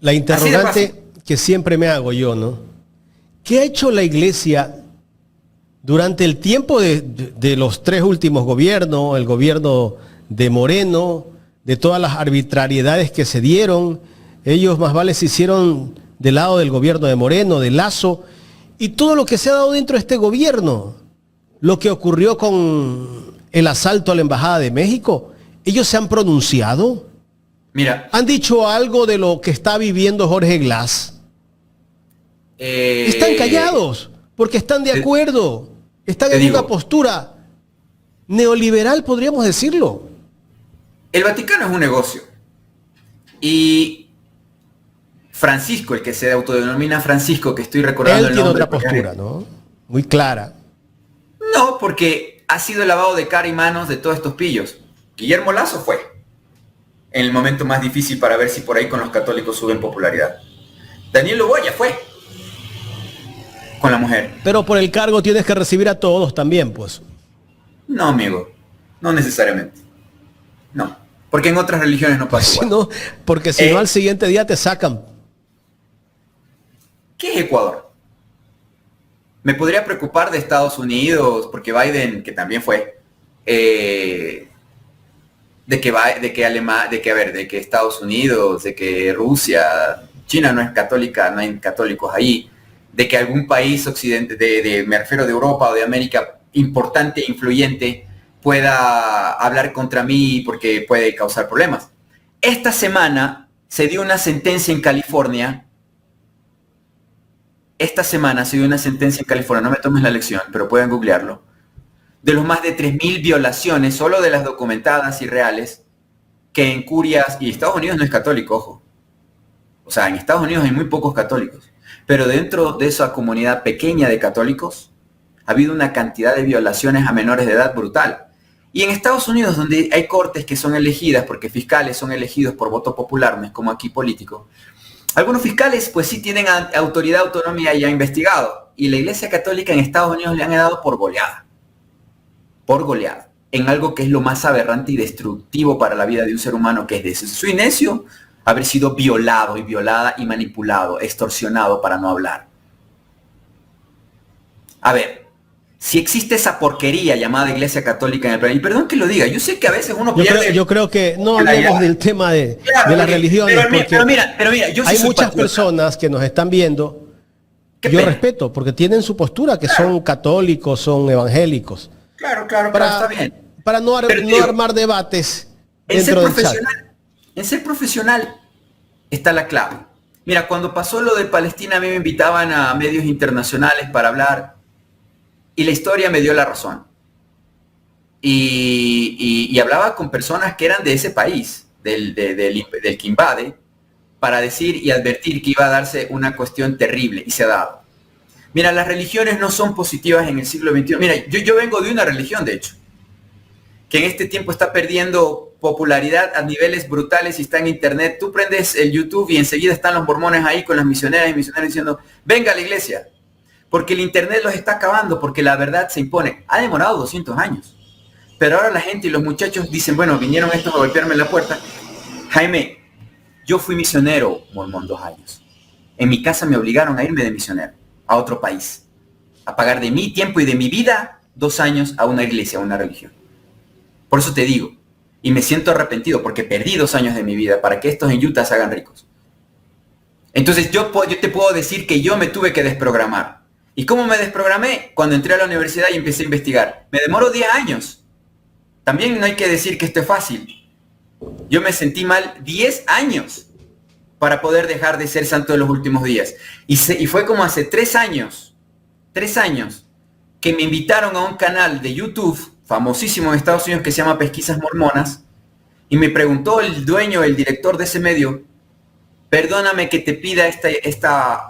La interrogante que siempre me hago yo, ¿no? ¿Qué ha hecho la iglesia durante el tiempo de los tres últimos gobiernos, el gobierno de Moreno, de todas las arbitrariedades que se dieron? Ellos más vale se hicieron del lado del gobierno de Moreno, de Lazo, y todo lo que se ha dado dentro de este gobierno, lo que ocurrió con el asalto a la Embajada de México, ¿ellos se han pronunciado? Mira, ¿han dicho algo de lo que está viviendo Jorge Glass? Están callados, porque están de acuerdo, están en una postura neoliberal, podríamos decirlo. El Vaticano es un negocio. Y Francisco, el que se autodenomina Francisco, que estoy recordando el nombre. Él tiene otra postura, ¿no? Muy clara. No, porque ha sido el lavado de cara y manos de todos estos pillos. Guillermo Lasso fue en el momento más difícil para ver si por ahí con los católicos suben popularidad. Daniel Loboya fue con la mujer. Pero por el cargo tienes que recibir a todos también, pues. No, amigo. No necesariamente. No. Porque en otras religiones no pasa igual. No, porque si no al siguiente día te sacan. ¿Qué es Ecuador? Me podría preocupar de Estados Unidos, porque Biden, que también fue, de que Estados Unidos, de que Rusia, China no es católica, no hay católicos ahí, de que algún país occidente, me refiero de Europa o de América, importante, influyente, pueda hablar contra mí porque puede causar problemas. Esta semana se dio una sentencia en California. No me tomes la lección, pero pueden googlearlo. De los más de 3.000 violaciones, solo de las documentadas y reales, que en curias, y Estados Unidos no es católico, ojo. O sea, en Estados Unidos hay muy pocos católicos. Pero dentro de esa comunidad pequeña de católicos, ha habido una cantidad de violaciones a menores de edad brutal. Y en Estados Unidos, donde hay cortes que son elegidas, porque fiscales son elegidos por voto popular, no es como aquí político, algunos fiscales pues sí tienen autoridad, autonomía y han investigado. Y la Iglesia Católica en Estados Unidos le han dado por goleada, en algo que es lo más aberrante y destructivo para la vida de un ser humano, que es desde su inicio haber sido violado y violada y manipulado, extorsionado para no hablar. A ver, si existe esa porquería llamada Iglesia Católica en el país, y perdón que lo diga, yo sé que a veces uno pierde... Yo creo que no hablemos del tema de las religiones, pero mira, yo sí hay soy muchas patriota. Personas que nos están viendo, yo respeto, porque tienen su postura, que son católicos, son evangélicos. Claro, está bien. Para no armar debates dentro del chat. En ser profesional está la clave. Mira, cuando pasó lo de Palestina, a mí me invitaban a medios internacionales para hablar y la historia me dio la razón. Y hablaba con personas que eran de ese país, del que invade, para decir y advertir que iba a darse una cuestión terrible, y se ha dado. Mira, las religiones no son positivas en el siglo XXI. Mira, yo vengo de una religión, de hecho, que en este tiempo está perdiendo popularidad a niveles brutales y está en internet. Tú prendes el YouTube y enseguida están los mormones ahí con las misioneras y misioneros diciendo, venga a la iglesia, porque el internet los está acabando, porque la verdad se impone. Ha demorado 200 años. Pero ahora la gente y los muchachos dicen, bueno, vinieron estos a golpearme en la puerta. Jaime, yo fui misionero mormón 2 años. En mi casa me obligaron a irme de misionero a otro país, a pagar de mi tiempo y de mi vida 2 años a una iglesia, a una religión. Por eso te digo, y me siento arrepentido porque perdí 2 años de mi vida para que estos en Utah se hagan ricos. Entonces yo te puedo decir que yo me tuve que desprogramar. ¿Y cómo me desprogramé? Cuando entré a la universidad y empecé a investigar. Me demoró 10 años. También no hay que decir que esto es fácil. Yo me sentí mal 10 años para poder dejar de ser santo de los últimos días. Y fue como hace 3 años, que me invitaron a un canal de YouTube famosísimo en Estados Unidos que se llama Pesquisas Mormonas, y me preguntó el dueño, el director de ese medio, perdóname que te pida esta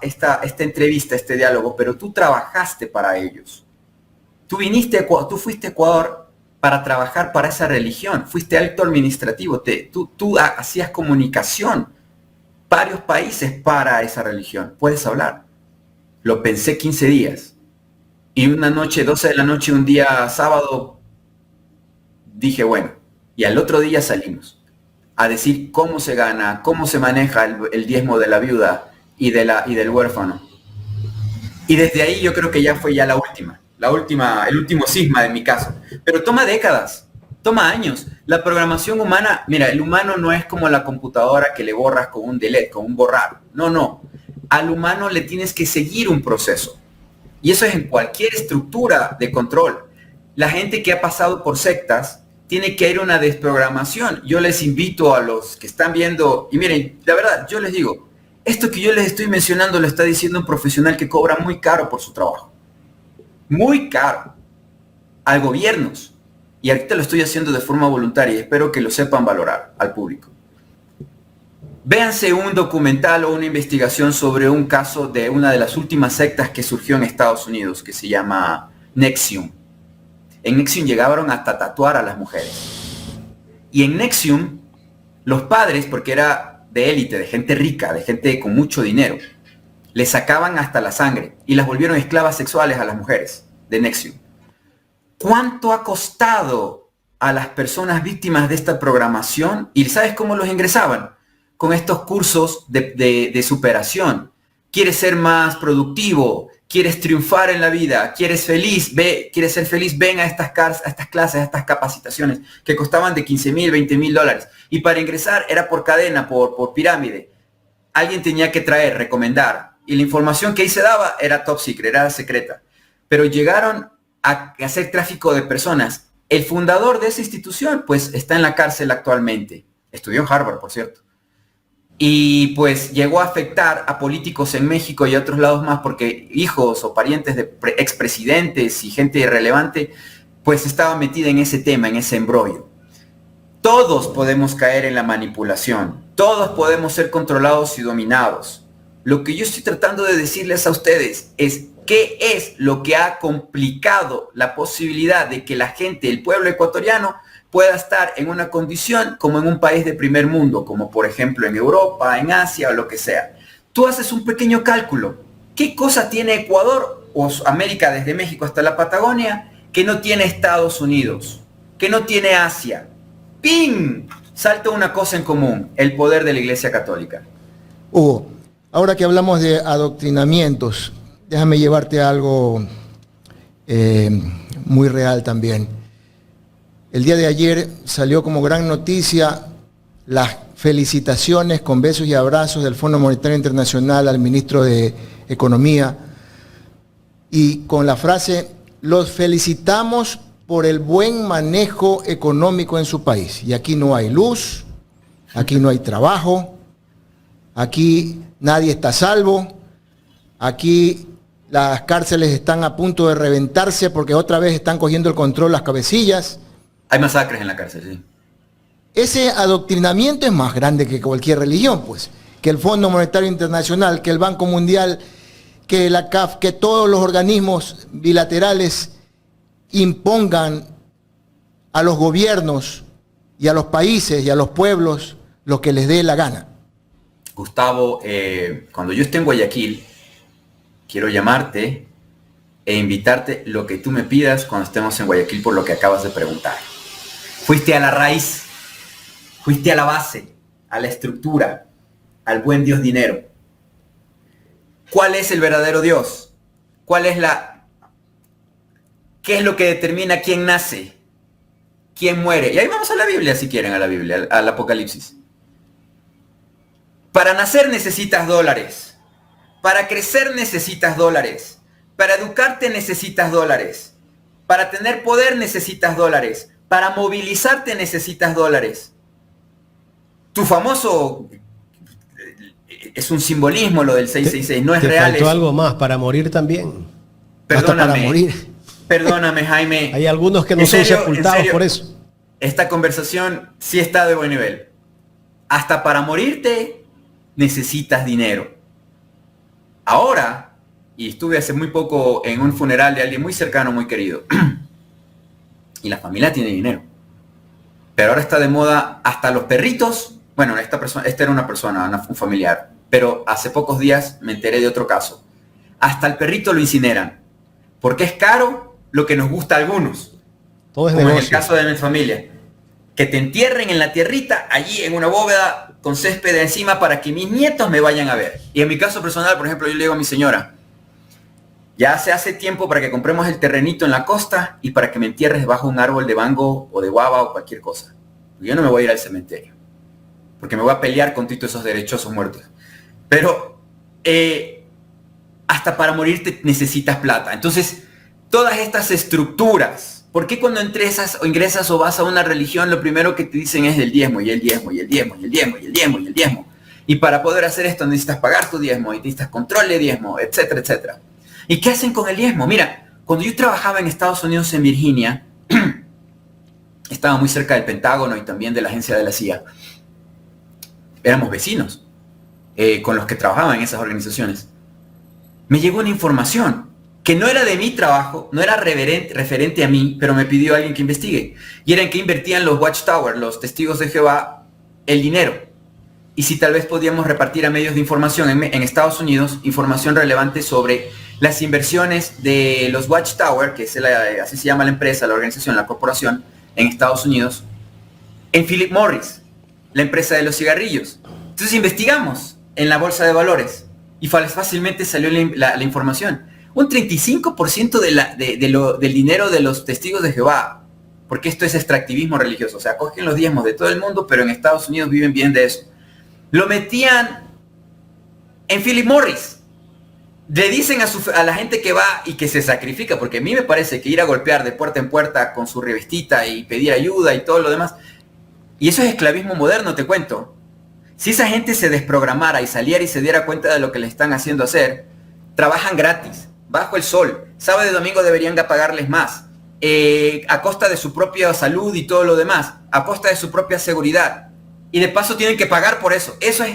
entrevista, este diálogo, pero tú trabajaste para ellos. Tú fuiste a Ecuador para trabajar para esa religión, fuiste alto administrativo, tú hacías comunicación, varios países para esa religión, puedes hablar. Lo pensé 15 días, y una noche, 12 de la noche, un día sábado, dije, bueno, y al otro día salimos a decir cómo se gana, cómo se maneja el diezmo de la viuda y del huérfano. Y desde ahí yo creo que ya fue el último cisma de mi caso. Pero toma décadas, toma años. La programación humana, mira, el humano no es como la computadora que le borras con un delete, con un borrar. No. Al humano le tienes que seguir un proceso. Y eso es en cualquier estructura de control. La gente que ha pasado por sectas tiene que ir a una desprogramación. Yo les invito a los que están viendo, y miren, la verdad, yo les digo, esto que yo les estoy mencionando lo está diciendo un profesional que cobra muy caro por su trabajo. Muy caro. A gobiernos. Y ahorita lo estoy haciendo de forma voluntaria y espero que lo sepan valorar al público. Véanse un documental o una investigación sobre un caso de una de las últimas sectas que surgió en Estados Unidos, que se llama NXIVM. En NXIVM llegaron hasta tatuar a las mujeres. Y en NXIVM, los padres, porque era de élite, de gente rica, de gente con mucho dinero, les sacaban hasta la sangre y las volvieron esclavas sexuales a las mujeres de NXIVM. ¿Cuánto ha costado a las personas víctimas de esta programación? ¿Y sabes cómo los ingresaban? Con estos cursos de superación. ¿Quieres ser más productivo? ¿Quieres triunfar en la vida? ¿Quieres ser feliz? Ven a estas clases, a estas capacitaciones que costaban de $15,000, $20,000. Y para ingresar era por cadena, por pirámide. Alguien tenía que traer, recomendar. Y la información que ahí se daba era top secret, era secreta. Pero llegaron a hacer tráfico de personas. El fundador de esa institución, pues, está en la cárcel actualmente. Estudió en Harvard, por cierto. Y pues llegó a afectar a políticos en México y a otros lados más porque hijos o parientes de expresidentes y gente irrelevante pues estaba metida en ese tema, en ese embrollo. Todos podemos caer en la manipulación, todos podemos ser controlados y dominados. Lo que yo estoy tratando de decirles a ustedes es qué es lo que ha complicado la posibilidad de que la gente, el pueblo ecuatoriano, pueda estar en una condición como en un país de primer mundo, como por ejemplo en Europa, en Asia o lo que sea. tú haces un pequeño cálculo. ¿Qué cosa tiene Ecuador o América desde México hasta la Patagonia que no tiene Estados Unidos? Que no tiene Asia. ¡Ping! Salta una cosa en común, el poder de la Iglesia Católica. Hugo, ahora que hablamos de adoctrinamientos, déjame llevarte a algo muy real también. El día de ayer salió como gran noticia las felicitaciones con besos y abrazos del Fondo Monetario Internacional al ministro de Economía y con la frase: los felicitamos por el buen manejo económico en su país. Y aquí no hay luz, aquí no hay trabajo, aquí nadie está a salvo, aquí las cárceles están a punto de reventarse porque otra vez están cogiendo el control las cabecillas. Hay masacres en la cárcel, sí. Ese adoctrinamiento es más grande que cualquier religión, pues, que el Fondo Monetario Internacional, que el Banco Mundial, que la CAF, que todos los organismos bilaterales impongan a los gobiernos y a los países y a los pueblos lo que les dé la gana. Gustavo, cuando yo esté en Guayaquil, quiero llamarte e invitarte lo que tú me pidas cuando estemos en Guayaquil por lo que acabas de preguntar. Fuiste a la raíz, fuiste a la base, a la estructura, al buen Dios dinero. ¿Cuál es el verdadero Dios? ¿Qué es lo que determina quién nace? ¿Quién muere? Y ahí vamos a la Biblia, si quieren, a la Biblia, al Apocalipsis. Para nacer necesitas dólares. Para crecer necesitas dólares. Para educarte necesitas dólares. Para tener poder necesitas dólares. Para movilizarte necesitas dólares. Tu famoso... Es un simbolismo lo del 666, no es real. Te faltó algo más, para morir también. Hasta para morir. Perdóname, Jaime. Hay algunos que no son sepultados por eso. Esta conversación sí está de buen nivel. Hasta para morirte necesitas dinero. Ahora, y estuve hace muy poco en un funeral de alguien muy cercano, muy querido, y la familia tiene dinero. Pero ahora está de moda hasta los perritos. Bueno, esta era una persona, un familiar. Pero hace pocos días me enteré de otro caso. Hasta el perrito lo incineran. Porque es caro lo que nos gusta a algunos. Todo es como negocio. En el caso de mi familia. Que te entierren en la tierrita, allí en una bóveda, con césped encima, para que mis nietos me vayan a ver. Y en mi caso personal, por ejemplo, yo le digo a mi señora, ya se hace tiempo para que compremos el terrenito en la costa y para que me entierres bajo un árbol de mango o de guava o cualquier cosa. Yo no me voy a ir al cementerio, porque me voy a pelear con todos esos derechosos muertos. Pero hasta para morirte necesitas plata. Entonces, todas estas estructuras, ¿por qué cuando ingresas o vas a una religión lo primero que te dicen es el diezmo y el diezmo y el diezmo y el diezmo y el diezmo y el diezmo? Y para poder hacer esto necesitas pagar tu diezmo y necesitas control de diezmo, etcétera, etcétera. ¿Y qué hacen con el diezmo? Mira, cuando yo trabajaba en Estados Unidos, en Virginia, estaba muy cerca del Pentágono y también de la agencia de la CIA. Éramos vecinos con los que trabajaban en esas organizaciones. Me llegó una información que no era de mi trabajo, no era referente a mí, pero me pidió alguien que investigue. Y era en que invertían los Watchtower, los testigos de Jehová, el dinero. Y si tal vez podíamos repartir a medios de información en Estados Unidos, información relevante sobre las inversiones de los Watchtower, que es así se llama la empresa, la organización, la corporación, en Estados Unidos, en Philip Morris, la empresa de los cigarrillos. Entonces investigamos en la bolsa de valores y fácilmente salió la información. Un 35% del dinero de los testigos de Jehová, porque esto es extractivismo religioso, o sea, cogen los diezmos de todo el mundo, pero en Estados Unidos viven bien de eso. Lo metían en Philip Morris. Le dicen a la gente que va y que se sacrifica, porque a mí me parece que ir a golpear de puerta en puerta con su revestita y pedir ayuda y todo lo demás, y eso es esclavismo moderno, te cuento. Si esa gente se desprogramara y saliera y se diera cuenta de lo que le están haciendo hacer, trabajan gratis, bajo el sol, sábado y domingo deberían pagarles más, a costa de su propia salud y todo lo demás, a costa de su propia seguridad, y de paso tienen que pagar por eso. Esa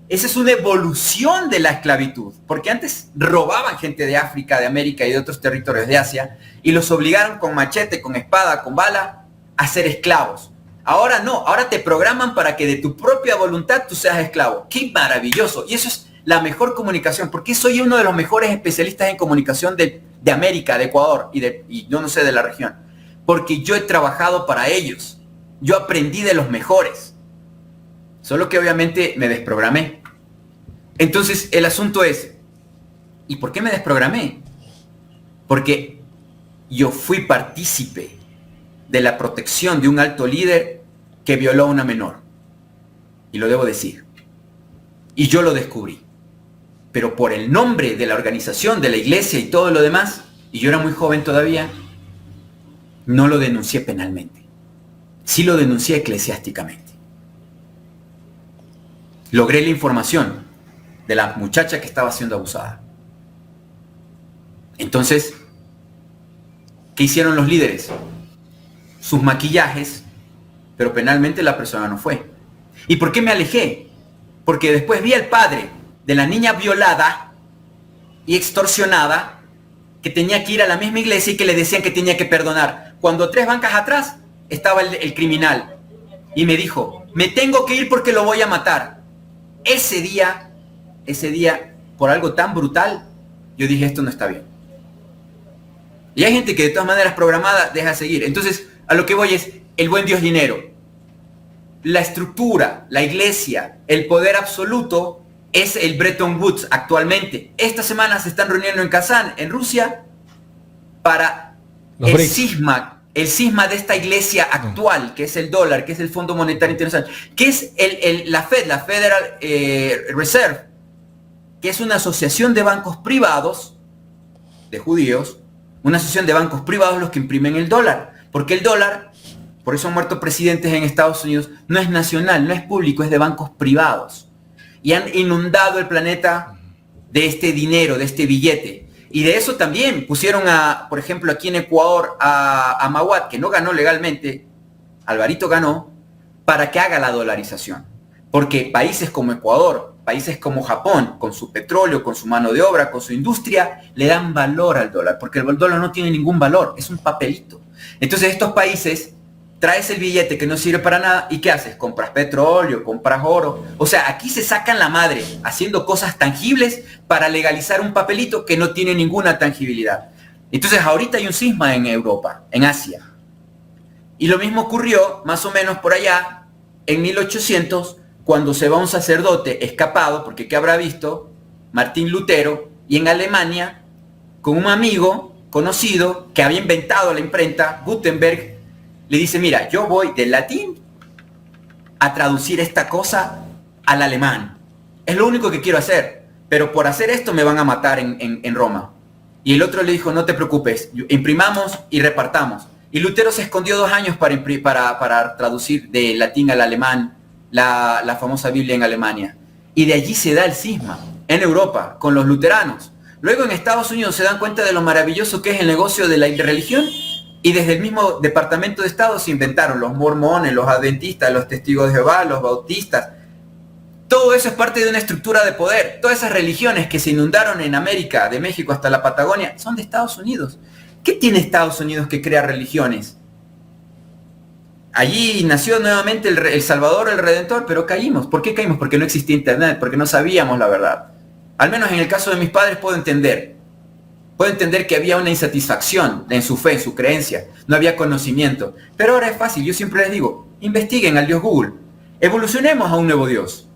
es una evolución de la esclavitud, porque antes robaban gente de África, de América y de otros territorios de Asia, y los obligaron con machete, con espada, con bala, a ser esclavos. Ahora no, ahora te programan para que de tu propia voluntad tú seas esclavo. ¡Qué maravilloso! Y eso es la mejor comunicación. ¿Por qué soy uno de los mejores especialistas en comunicación de América, de Ecuador y yo no sé, de la región? Porque yo he trabajado para ellos. Yo aprendí de los mejores. Solo que obviamente me desprogramé. Entonces el asunto es, ¿y por qué me desprogramé? Porque yo fui partícipe de la protección de un alto líder que violó a una menor. Y lo debo decir. Y yo lo descubrí. Pero por el nombre de la organización, de la iglesia y todo lo demás, y yo era muy joven todavía, no lo denuncié penalmente. Sí lo denuncié eclesiásticamente. Logré la información de la muchacha que estaba siendo abusada. Entonces, ¿qué hicieron los líderes? Sus maquillajes, pero penalmente la persona no fue. ¿Y por qué me alejé? Porque después vi al padre de la niña violada y extorsionada que tenía que ir a la misma iglesia y que le decían que tenía que perdonar. Cuando 3 bancas atrás estaba el criminal y me dijo, me tengo que ir porque lo voy a matar. Ese día, por algo tan brutal, yo dije, esto no está bien. Y hay gente que de todas maneras programada deja seguir. Entonces, a lo que voy es, el buen Dios dinero. La estructura, la iglesia, el poder absoluto es el Bretton Woods actualmente. Esta semana se están reuniendo en Kazán, en Rusia, para el cisma de esta iglesia actual, que es el dólar, que es el Fondo Monetario Internacional, que es la Fed, la Federal Reserve, que es una asociación de bancos privados, de judíos, una asociación de bancos privados los que imprimen el dólar. Porque el dólar, por eso han muerto presidentes en Estados Unidos, no es nacional, no es público, es de bancos privados. Y han inundado el planeta de este dinero, de este billete. Y de eso también pusieron por ejemplo, aquí en Ecuador, a Mawad, que no ganó legalmente, Alvarito ganó, para que haga la dolarización. Porque países como Ecuador, países como Japón, con su petróleo, con su mano de obra, con su industria, le dan valor al dólar, porque el dólar no tiene ningún valor, es un papelito. Entonces estos países, traes el billete que no sirve para nada, ¿y qué haces? Compras petróleo, compras oro. O sea, aquí se sacan la madre haciendo cosas tangibles para legalizar un papelito que no tiene ninguna tangibilidad. Entonces ahorita hay un cisma en Europa, en Asia. Y lo mismo ocurrió más o menos por allá, en 1800, cuando se va un sacerdote escapado, porque ¿qué habrá visto? Martín Lutero, y en Alemania, con un amigo conocido que había inventado la imprenta, Gutenberg, le dice, mira, yo voy del latín a traducir esta cosa al alemán. Es lo único que quiero hacer, pero por hacer esto me van a matar en Roma. Y el otro le dijo, no te preocupes, imprimamos y repartamos. Y Lutero se escondió 2 años para traducir de latín al alemán la famosa Biblia en Alemania. Y de allí se da el cisma en Europa con los luteranos. Luego en Estados Unidos se dan cuenta de lo maravilloso que es el negocio de la religión y desde el mismo Departamento de Estado se inventaron los mormones, los adventistas, los testigos de Jehová, los bautistas. Todo eso es parte de una estructura de poder. Todas esas religiones que se inundaron en América, de México hasta la Patagonia, son de Estados Unidos. ¿Qué tiene Estados Unidos que crea religiones? Allí nació nuevamente el Salvador, el Redentor, pero caímos. ¿Por qué caímos? Porque no existía internet, porque no sabíamos la verdad. Al menos en el caso de mis padres puedo entender. Puedo entender que había una insatisfacción en su fe, en su creencia. No había conocimiento. Pero ahora es fácil. Yo siempre les digo, investiguen al Dios Google. Evolucionemos a un nuevo Dios.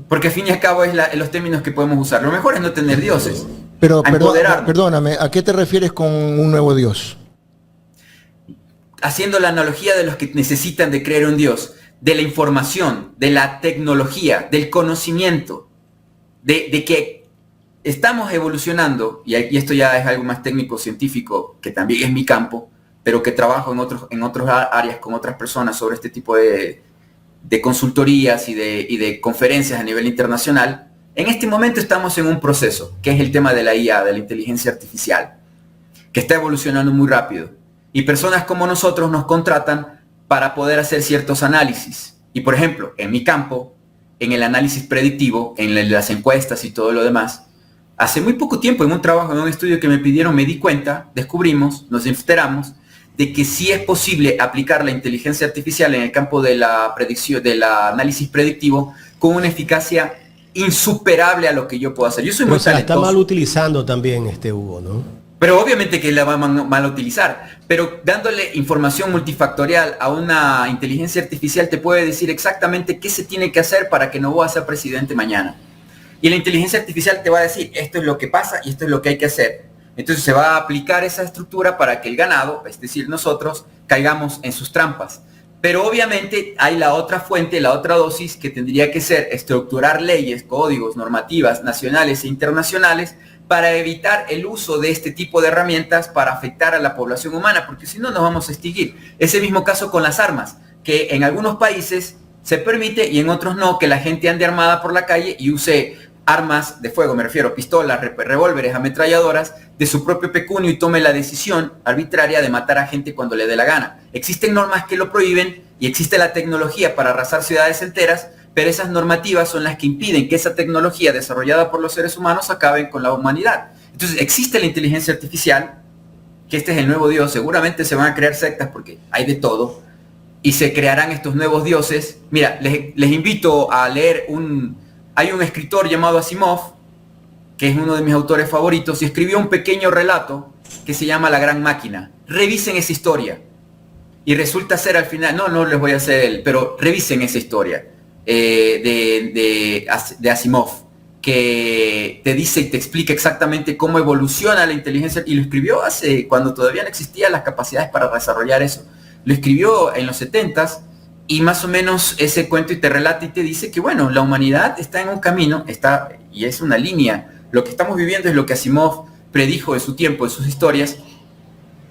Porque al fin y al cabo es los términos que podemos usar. Lo mejor es no tener dioses. Pero perdóname, ¿a qué te refieres con un nuevo Dios? Haciendo la analogía de los que necesitan de creer un Dios, de la información, de la tecnología, del conocimiento, de que estamos evolucionando, y esto ya es algo más técnico, científico, que también es mi campo, pero que trabajo en otras áreas con otras personas sobre este tipo de consultorías y de conferencias a nivel internacional. En este momento estamos en un proceso, que es el tema de la IA, de la inteligencia artificial, que está evolucionando muy rápido. Y personas como nosotros nos contratan para poder hacer ciertos análisis. Y por ejemplo, en mi campo, en el análisis predictivo, en las encuestas y todo lo demás, hace muy poco tiempo en un trabajo, en un estudio que me pidieron, me di cuenta, descubrimos, nos enteramos, de que sí es posible aplicar la inteligencia artificial en el campo de la predicción, del análisis predictivo, con una eficacia insuperable a lo que yo puedo hacer. Yo soy Pero muy se la está talentoso. mal utilizando también Hugo, ¿no? Pero obviamente que la va mal a utilizar, pero dándole información multifactorial a una inteligencia artificial te puede decir exactamente qué se tiene que hacer para que Noboa sea presidente mañana. Y la inteligencia artificial te va a decir, esto es lo que pasa y esto es lo que hay que hacer. Entonces se va a aplicar esa estructura para que el ganado, es decir, nosotros, caigamos en sus trampas. Pero obviamente hay la otra fuente, la otra dosis, que tendría que ser estructurar leyes, códigos, normativas nacionales e internacionales para evitar el uso de este tipo de herramientas para afectar a la población humana, porque si no nos vamos a extinguir. Ese mismo caso con las armas, que en algunos países se permite y en otros no, que la gente ande armada por la calle y use armas de fuego, me refiero, pistolas, revólveres, ametralladoras, de su propio pecunio y tome la decisión arbitraria de matar a gente cuando le dé la gana. Existen normas que lo prohíben y existe la tecnología para arrasar ciudades enteras, pero esas normativas son las que impiden que esa tecnología desarrollada por los seres humanos acabe con la humanidad. Entonces existe la inteligencia artificial, que este es el nuevo Dios, seguramente se van a crear sectas porque hay de todo, y se crearán estos nuevos dioses. Mira, les invito a leer hay un escritor llamado Asimov, que es uno de mis autores favoritos, y escribió un pequeño relato que se llama La Gran Máquina. Revisen esa historia. Y resulta ser al final, no les voy a hacer pero revisen esa historia de Asimov, que te dice y te explica exactamente cómo evoluciona la inteligencia, y lo escribió cuando todavía no existían las capacidades para desarrollar eso. Lo escribió en los 70s, y más o menos ese cuento y te relata y te dice que, bueno, la humanidad está en un camino, y es una línea. Lo que estamos viviendo es lo que Asimov predijo en su tiempo, en sus historias.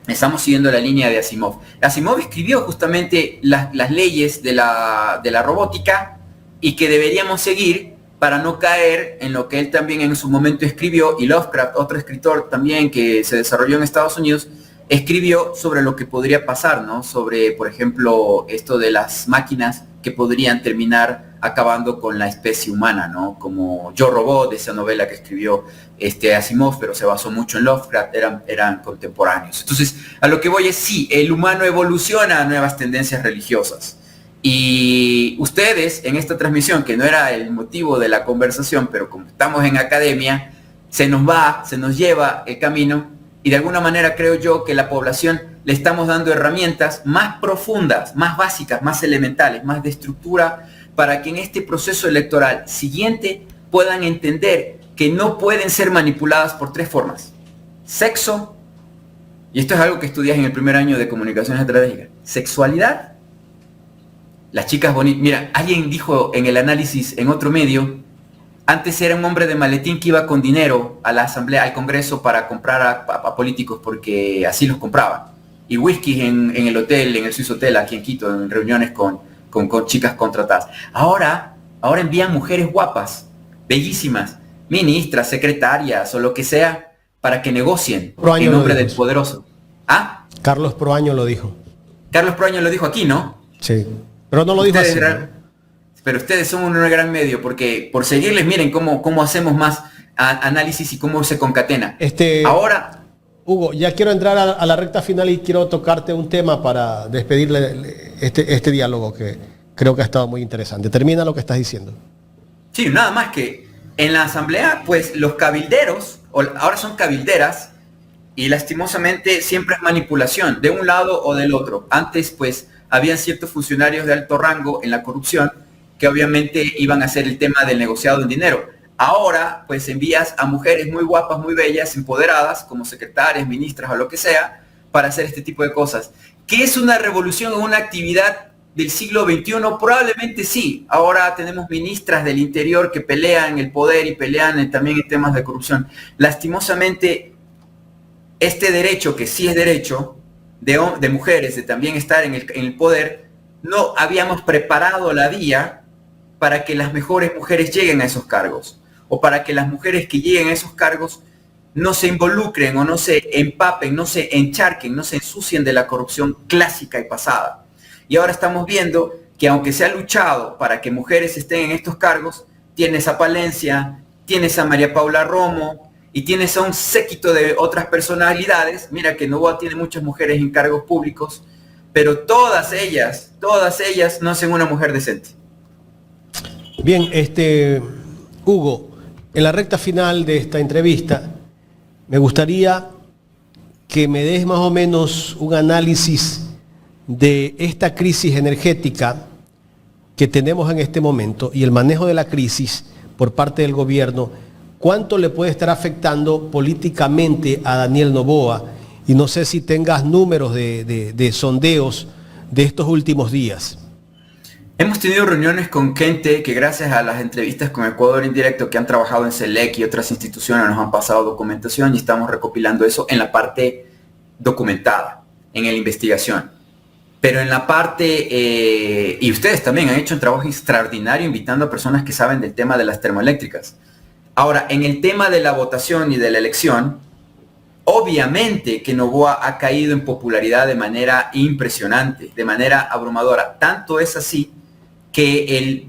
Estamos siguiendo la línea de Asimov. Asimov escribió justamente las leyes de la robótica y que deberíamos seguir para no caer en lo que él también en su momento escribió, y Lovecraft, otro escritor también que se desarrolló en Estados Unidos, escribió sobre lo que podría pasar, ¿no? Sobre, por ejemplo, esto de las máquinas que podrían terminar acabando con la especie humana, ¿no? Como Yo Robot, esa novela que escribió Asimov, pero se basó mucho en Lovecraft, eran contemporáneos. Entonces, a lo que voy es, sí, el humano evoluciona a nuevas tendencias religiosas. Y ustedes, en esta transmisión, que no era el motivo de la conversación, pero como estamos en academia, se nos lleva el camino, y de alguna manera creo yo que la población le estamos dando herramientas más profundas, más básicas, más elementales, más de estructura, para que en este proceso electoral siguiente puedan entender que no pueden ser manipuladas por 3 formas. Sexo, y esto es algo que estudias en el primer año de comunicaciones estratégicas. Sexualidad, las chicas bonitas. Mira, alguien dijo en el análisis en otro medio, antes era un hombre de maletín que iba con dinero a la asamblea, al Congreso, para comprar a políticos porque así los compraban. Y whisky en el hotel, en el Swiss Hotel, aquí en Quito, en reuniones con chicas contratadas. Ahora envían mujeres guapas, bellísimas, ministras, secretarias o lo que sea, para que negocien en nombre del poderoso. ¿Ah? Carlos Proaño lo dijo. Carlos Proaño lo dijo aquí, ¿no? Sí, pero no lo dijo así, ¿no? Pero ustedes son un gran medio, porque por seguirles, miren cómo hacemos más análisis y cómo se concatena. Ahora, Hugo, ya quiero entrar a la recta final y quiero tocarte un tema para despedirle este diálogo que creo que ha estado muy interesante. Termina lo que estás diciendo. Sí, nada más que en la asamblea, pues los cabilderos, ahora son cabilderas, y lastimosamente siempre es manipulación, de un lado o del otro. Antes, pues, habían ciertos funcionarios de alto rango en la corrupción que obviamente iban a hacer el tema del negociado en dinero. Ahora, pues envías a mujeres muy guapas, muy bellas, empoderadas, como secretarias, ministras o lo que sea, para hacer este tipo de cosas. ¿Qué es una revolución o una actividad del siglo XXI? Probablemente sí. Ahora tenemos ministras del interior que pelean el poder y pelean también en temas de corrupción. Lastimosamente, este derecho, que sí es derecho, de mujeres, de también estar en el poder, no habíamos preparado la vía para que las mejores mujeres lleguen a esos cargos, o para que las mujeres que lleguen a esos cargos no se involucren o no se empapen, no se encharquen, no se ensucien de la corrupción clásica y pasada. Y ahora estamos viendo que aunque se ha luchado para que mujeres estén en estos cargos, tienes a Palencia, tienes a María Paula Romo y tienes a un séquito de otras personalidades. Mira que Noboa tiene muchas mujeres en cargos públicos, pero todas ellas no hacen una mujer decente. Bien, Hugo, en la recta final de esta entrevista, me gustaría que me des más o menos un análisis de esta crisis energética que tenemos en este momento y el manejo de la crisis por parte del gobierno. ¿Cuánto le puede estar afectando políticamente a Daniel Noboa? Y no sé si tengas números de sondeos de estos últimos días. Hemos tenido reuniones con gente que gracias a las entrevistas con Ecuador en directo que han trabajado en SELEC y otras instituciones nos han pasado documentación y estamos recopilando eso en la parte documentada, en la investigación. Pero en la parte, y ustedes también han hecho un trabajo extraordinario invitando a personas que saben del tema de las termoeléctricas. Ahora, en el tema de la votación y de la elección, obviamente que Noboa ha caído en popularidad de manera impresionante, de manera abrumadora. Tanto es así que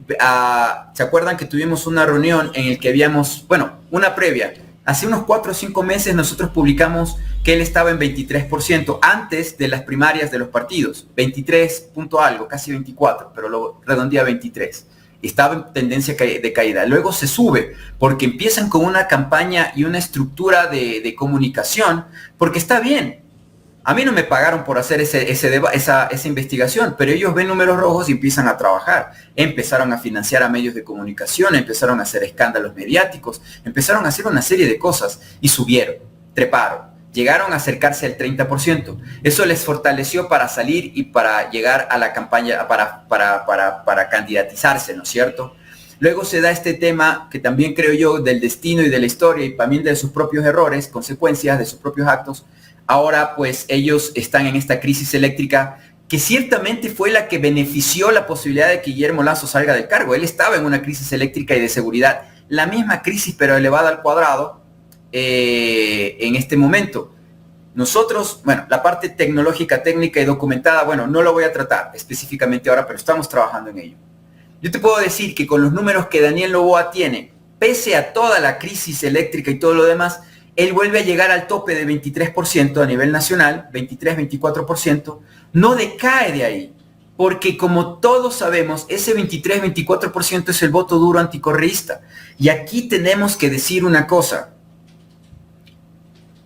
¿se acuerdan que tuvimos una reunión en el que habíamos, una previa? Hace unos 4 o 5 meses nosotros publicamos que él estaba en 23% antes de las primarias de los partidos. 23 punto algo, casi 24, pero lo redondea a 23. Estaba en tendencia de caída. Luego se sube porque empiezan con una campaña y una estructura de comunicación, porque está bien. A mí no me pagaron por hacer esa investigación, pero ellos ven números rojos y empiezan a trabajar. Empezaron a financiar a medios de comunicación, empezaron a hacer escándalos mediáticos, empezaron a hacer una serie de cosas y subieron, treparon. Llegaron a acercarse al 30%. Eso les fortaleció para salir y para llegar a la campaña, para candidatizarse, ¿no es cierto? Luego se da este tema que también creo yo del destino y de la historia y también de sus propios errores, consecuencias de sus propios actos. Ahora pues ellos están en esta crisis eléctrica que ciertamente fue la que benefició la posibilidad de que Guillermo Lasso salga del cargo. Él estaba en una crisis eléctrica y de seguridad, la misma crisis pero elevada al cuadrado en este momento. Nosotros, la parte tecnológica, técnica y documentada, no lo voy a tratar específicamente ahora, pero estamos trabajando en ello. Yo te puedo decir que con los números que Daniel Noboa tiene, pese a toda la crisis eléctrica y todo lo demás, él vuelve a llegar al tope de 23% a nivel nacional, 23-24%, no decae de ahí, porque como todos sabemos, ese 23-24% es el voto duro anticorreísta. Y aquí tenemos que decir una cosa: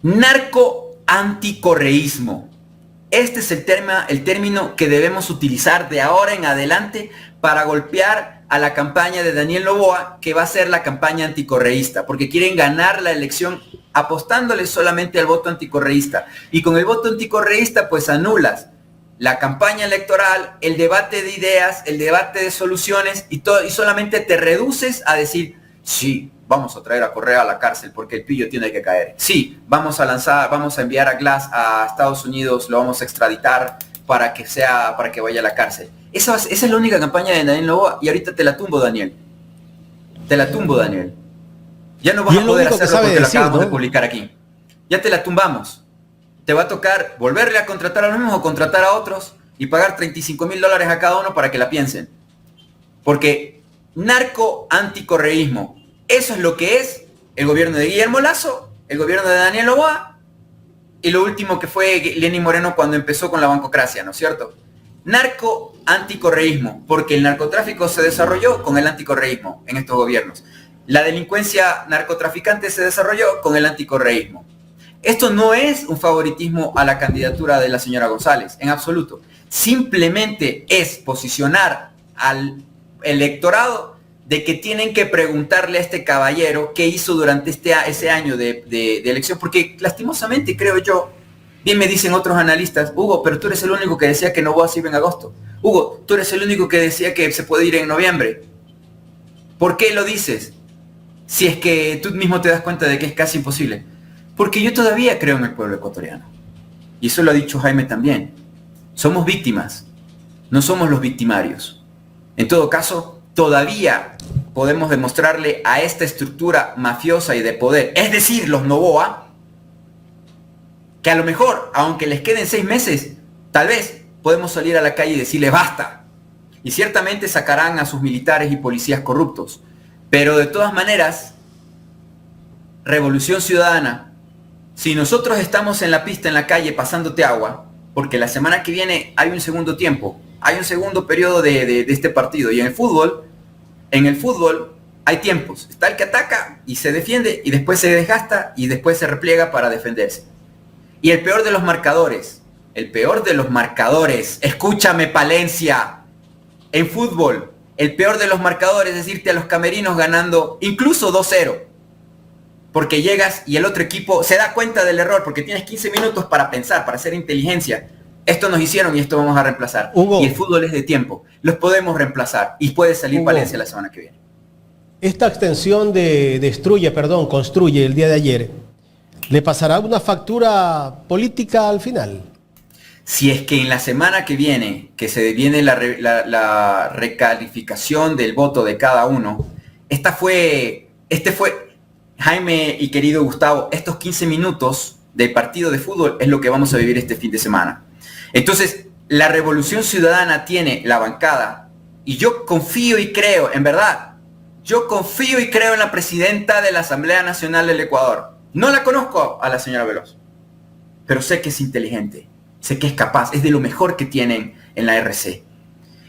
narco-anticorreísmo. Este es el término que debemos utilizar de ahora en adelante para golpear a la campaña de Daniel Noboa, que va a ser la campaña anticorreísta, porque quieren ganar la elección apostándole solamente al voto anticorreísta. Y con el voto anticorreísta, pues anulas la campaña electoral, el debate de ideas, el debate de soluciones, y solamente te reduces a decir, sí, vamos a traer a Correa a la cárcel porque el pillo tiene que caer. Sí, vamos a enviar a Glass a Estados Unidos, lo vamos a extraditar para que vaya a la cárcel. Esa es la única campaña de Daniel Noboa y ahorita te la tumbo, Daniel. Ya no vas a poder hacerlo porque lo acabamos de publicar aquí. Ya te la tumbamos. Te va a tocar volverle a contratar a los mismos o contratar a otros y pagar $35,000 a cada uno para que la piensen. Porque narco-anticorreísmo, eso es lo que es el gobierno de Guillermo Lasso, el gobierno de Daniel Noboa y lo último que fue Lenín Moreno cuando empezó con la bancocracia, ¿no es cierto? Narco-anticorreísmo, porque el narcotráfico se desarrolló con el anticorreísmo en estos gobiernos. La delincuencia narcotraficante se desarrolló con el anticorreísmo. Esto no es un favoritismo a la candidatura de la señora González, en absoluto. Simplemente es posicionar al electorado de que tienen que preguntarle a este caballero qué hizo durante ese año de elección, porque lastimosamente creo yo, bien me dicen otros analistas, Hugo, pero tú eres el único que decía que Noboa se iba en agosto. Hugo, tú eres el único que decía que se puede ir en noviembre. ¿Por qué lo dices? Si es que tú mismo te das cuenta de que es casi imposible. Porque yo todavía creo en el pueblo ecuatoriano. Y eso lo ha dicho Jaime también. Somos víctimas, no somos los victimarios. En todo caso, todavía podemos demostrarle a esta estructura mafiosa y de poder, es decir, los Noboa, que a lo mejor, aunque les queden 6 meses, tal vez podemos salir a la calle y decirle basta. Y ciertamente sacarán a sus militares y policías corruptos. Pero de todas maneras, Revolución Ciudadana, si nosotros estamos en la pista, en la calle, pasándote agua, porque la semana que viene hay un segundo tiempo, hay un segundo periodo de este partido, y en el fútbol, hay tiempos. Está el que ataca y se defiende y después se desgasta y después se repliega para defenderse. Y el peor de los marcadores, escúchame Palencia, en fútbol, el peor de los marcadores es irte a los camerinos ganando incluso 2-0. Porque llegas y el otro equipo se da cuenta del error porque tienes 15 minutos para pensar, para hacer inteligencia. Esto nos hicieron y esto vamos a reemplazar. Hugo, y el fútbol es de tiempo. Los podemos reemplazar y puede salir Hugo, Palencia la semana que viene. Esta extensión de construye el día de ayer, ¿le pasará una factura política al final? Si es que en la semana que viene, que se viene la recalificación del voto de cada uno, este fue, Jaime y querido Gustavo, estos 15 minutos del partido de fútbol es lo que vamos a vivir este fin de semana. Entonces, la Revolución Ciudadana tiene la bancada y yo confío y creo, en verdad, yo confío y creo en la presidenta de la Asamblea Nacional del Ecuador. No la conozco a la señora Veloz, pero sé que es inteligente, sé que es capaz, es de lo mejor que tienen en la RC.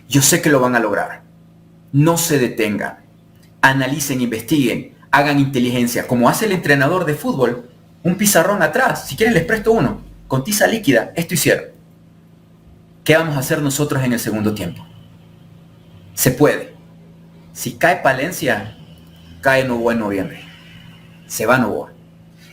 Yo sé que lo van a lograr. No se detengan, analicen, investiguen, hagan inteligencia, como hace el entrenador de fútbol, un pizarrón atrás, si quieren les presto uno, con tiza líquida, esto hicieron. ¿Qué vamos a hacer nosotros en el segundo tiempo? Se puede. Si cae Palencia, cae Novoa en noviembre. Se va Novoa.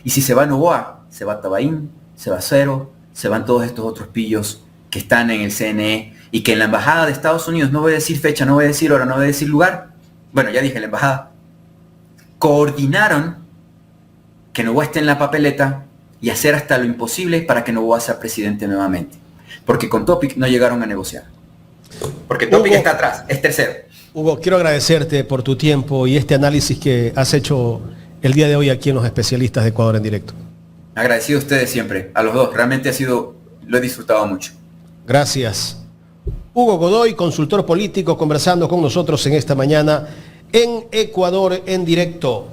Y si se va Novoa, se va Tabaín, se va Cero, se van todos estos otros pillos que están en el CNE y que en la embajada de Estados Unidos, no voy a decir fecha, no voy a decir hora, no voy a decir lugar, bueno, ya dije la embajada, coordinaron que Novoa esté en la papeleta y hacer hasta lo imposible para que Novoa sea presidente nuevamente. Porque con Topic no llegaron a negociar. Porque Topic está atrás, es tercero. Hugo, quiero agradecerte por tu tiempo y este análisis que has hecho el día de hoy aquí en Los Especialistas de Ecuador en Directo. Agradecido a ustedes siempre, a los dos. Realmente lo he disfrutado mucho. Gracias. Hugo Godoy, consultor político, conversando con nosotros en esta mañana en Ecuador en Directo.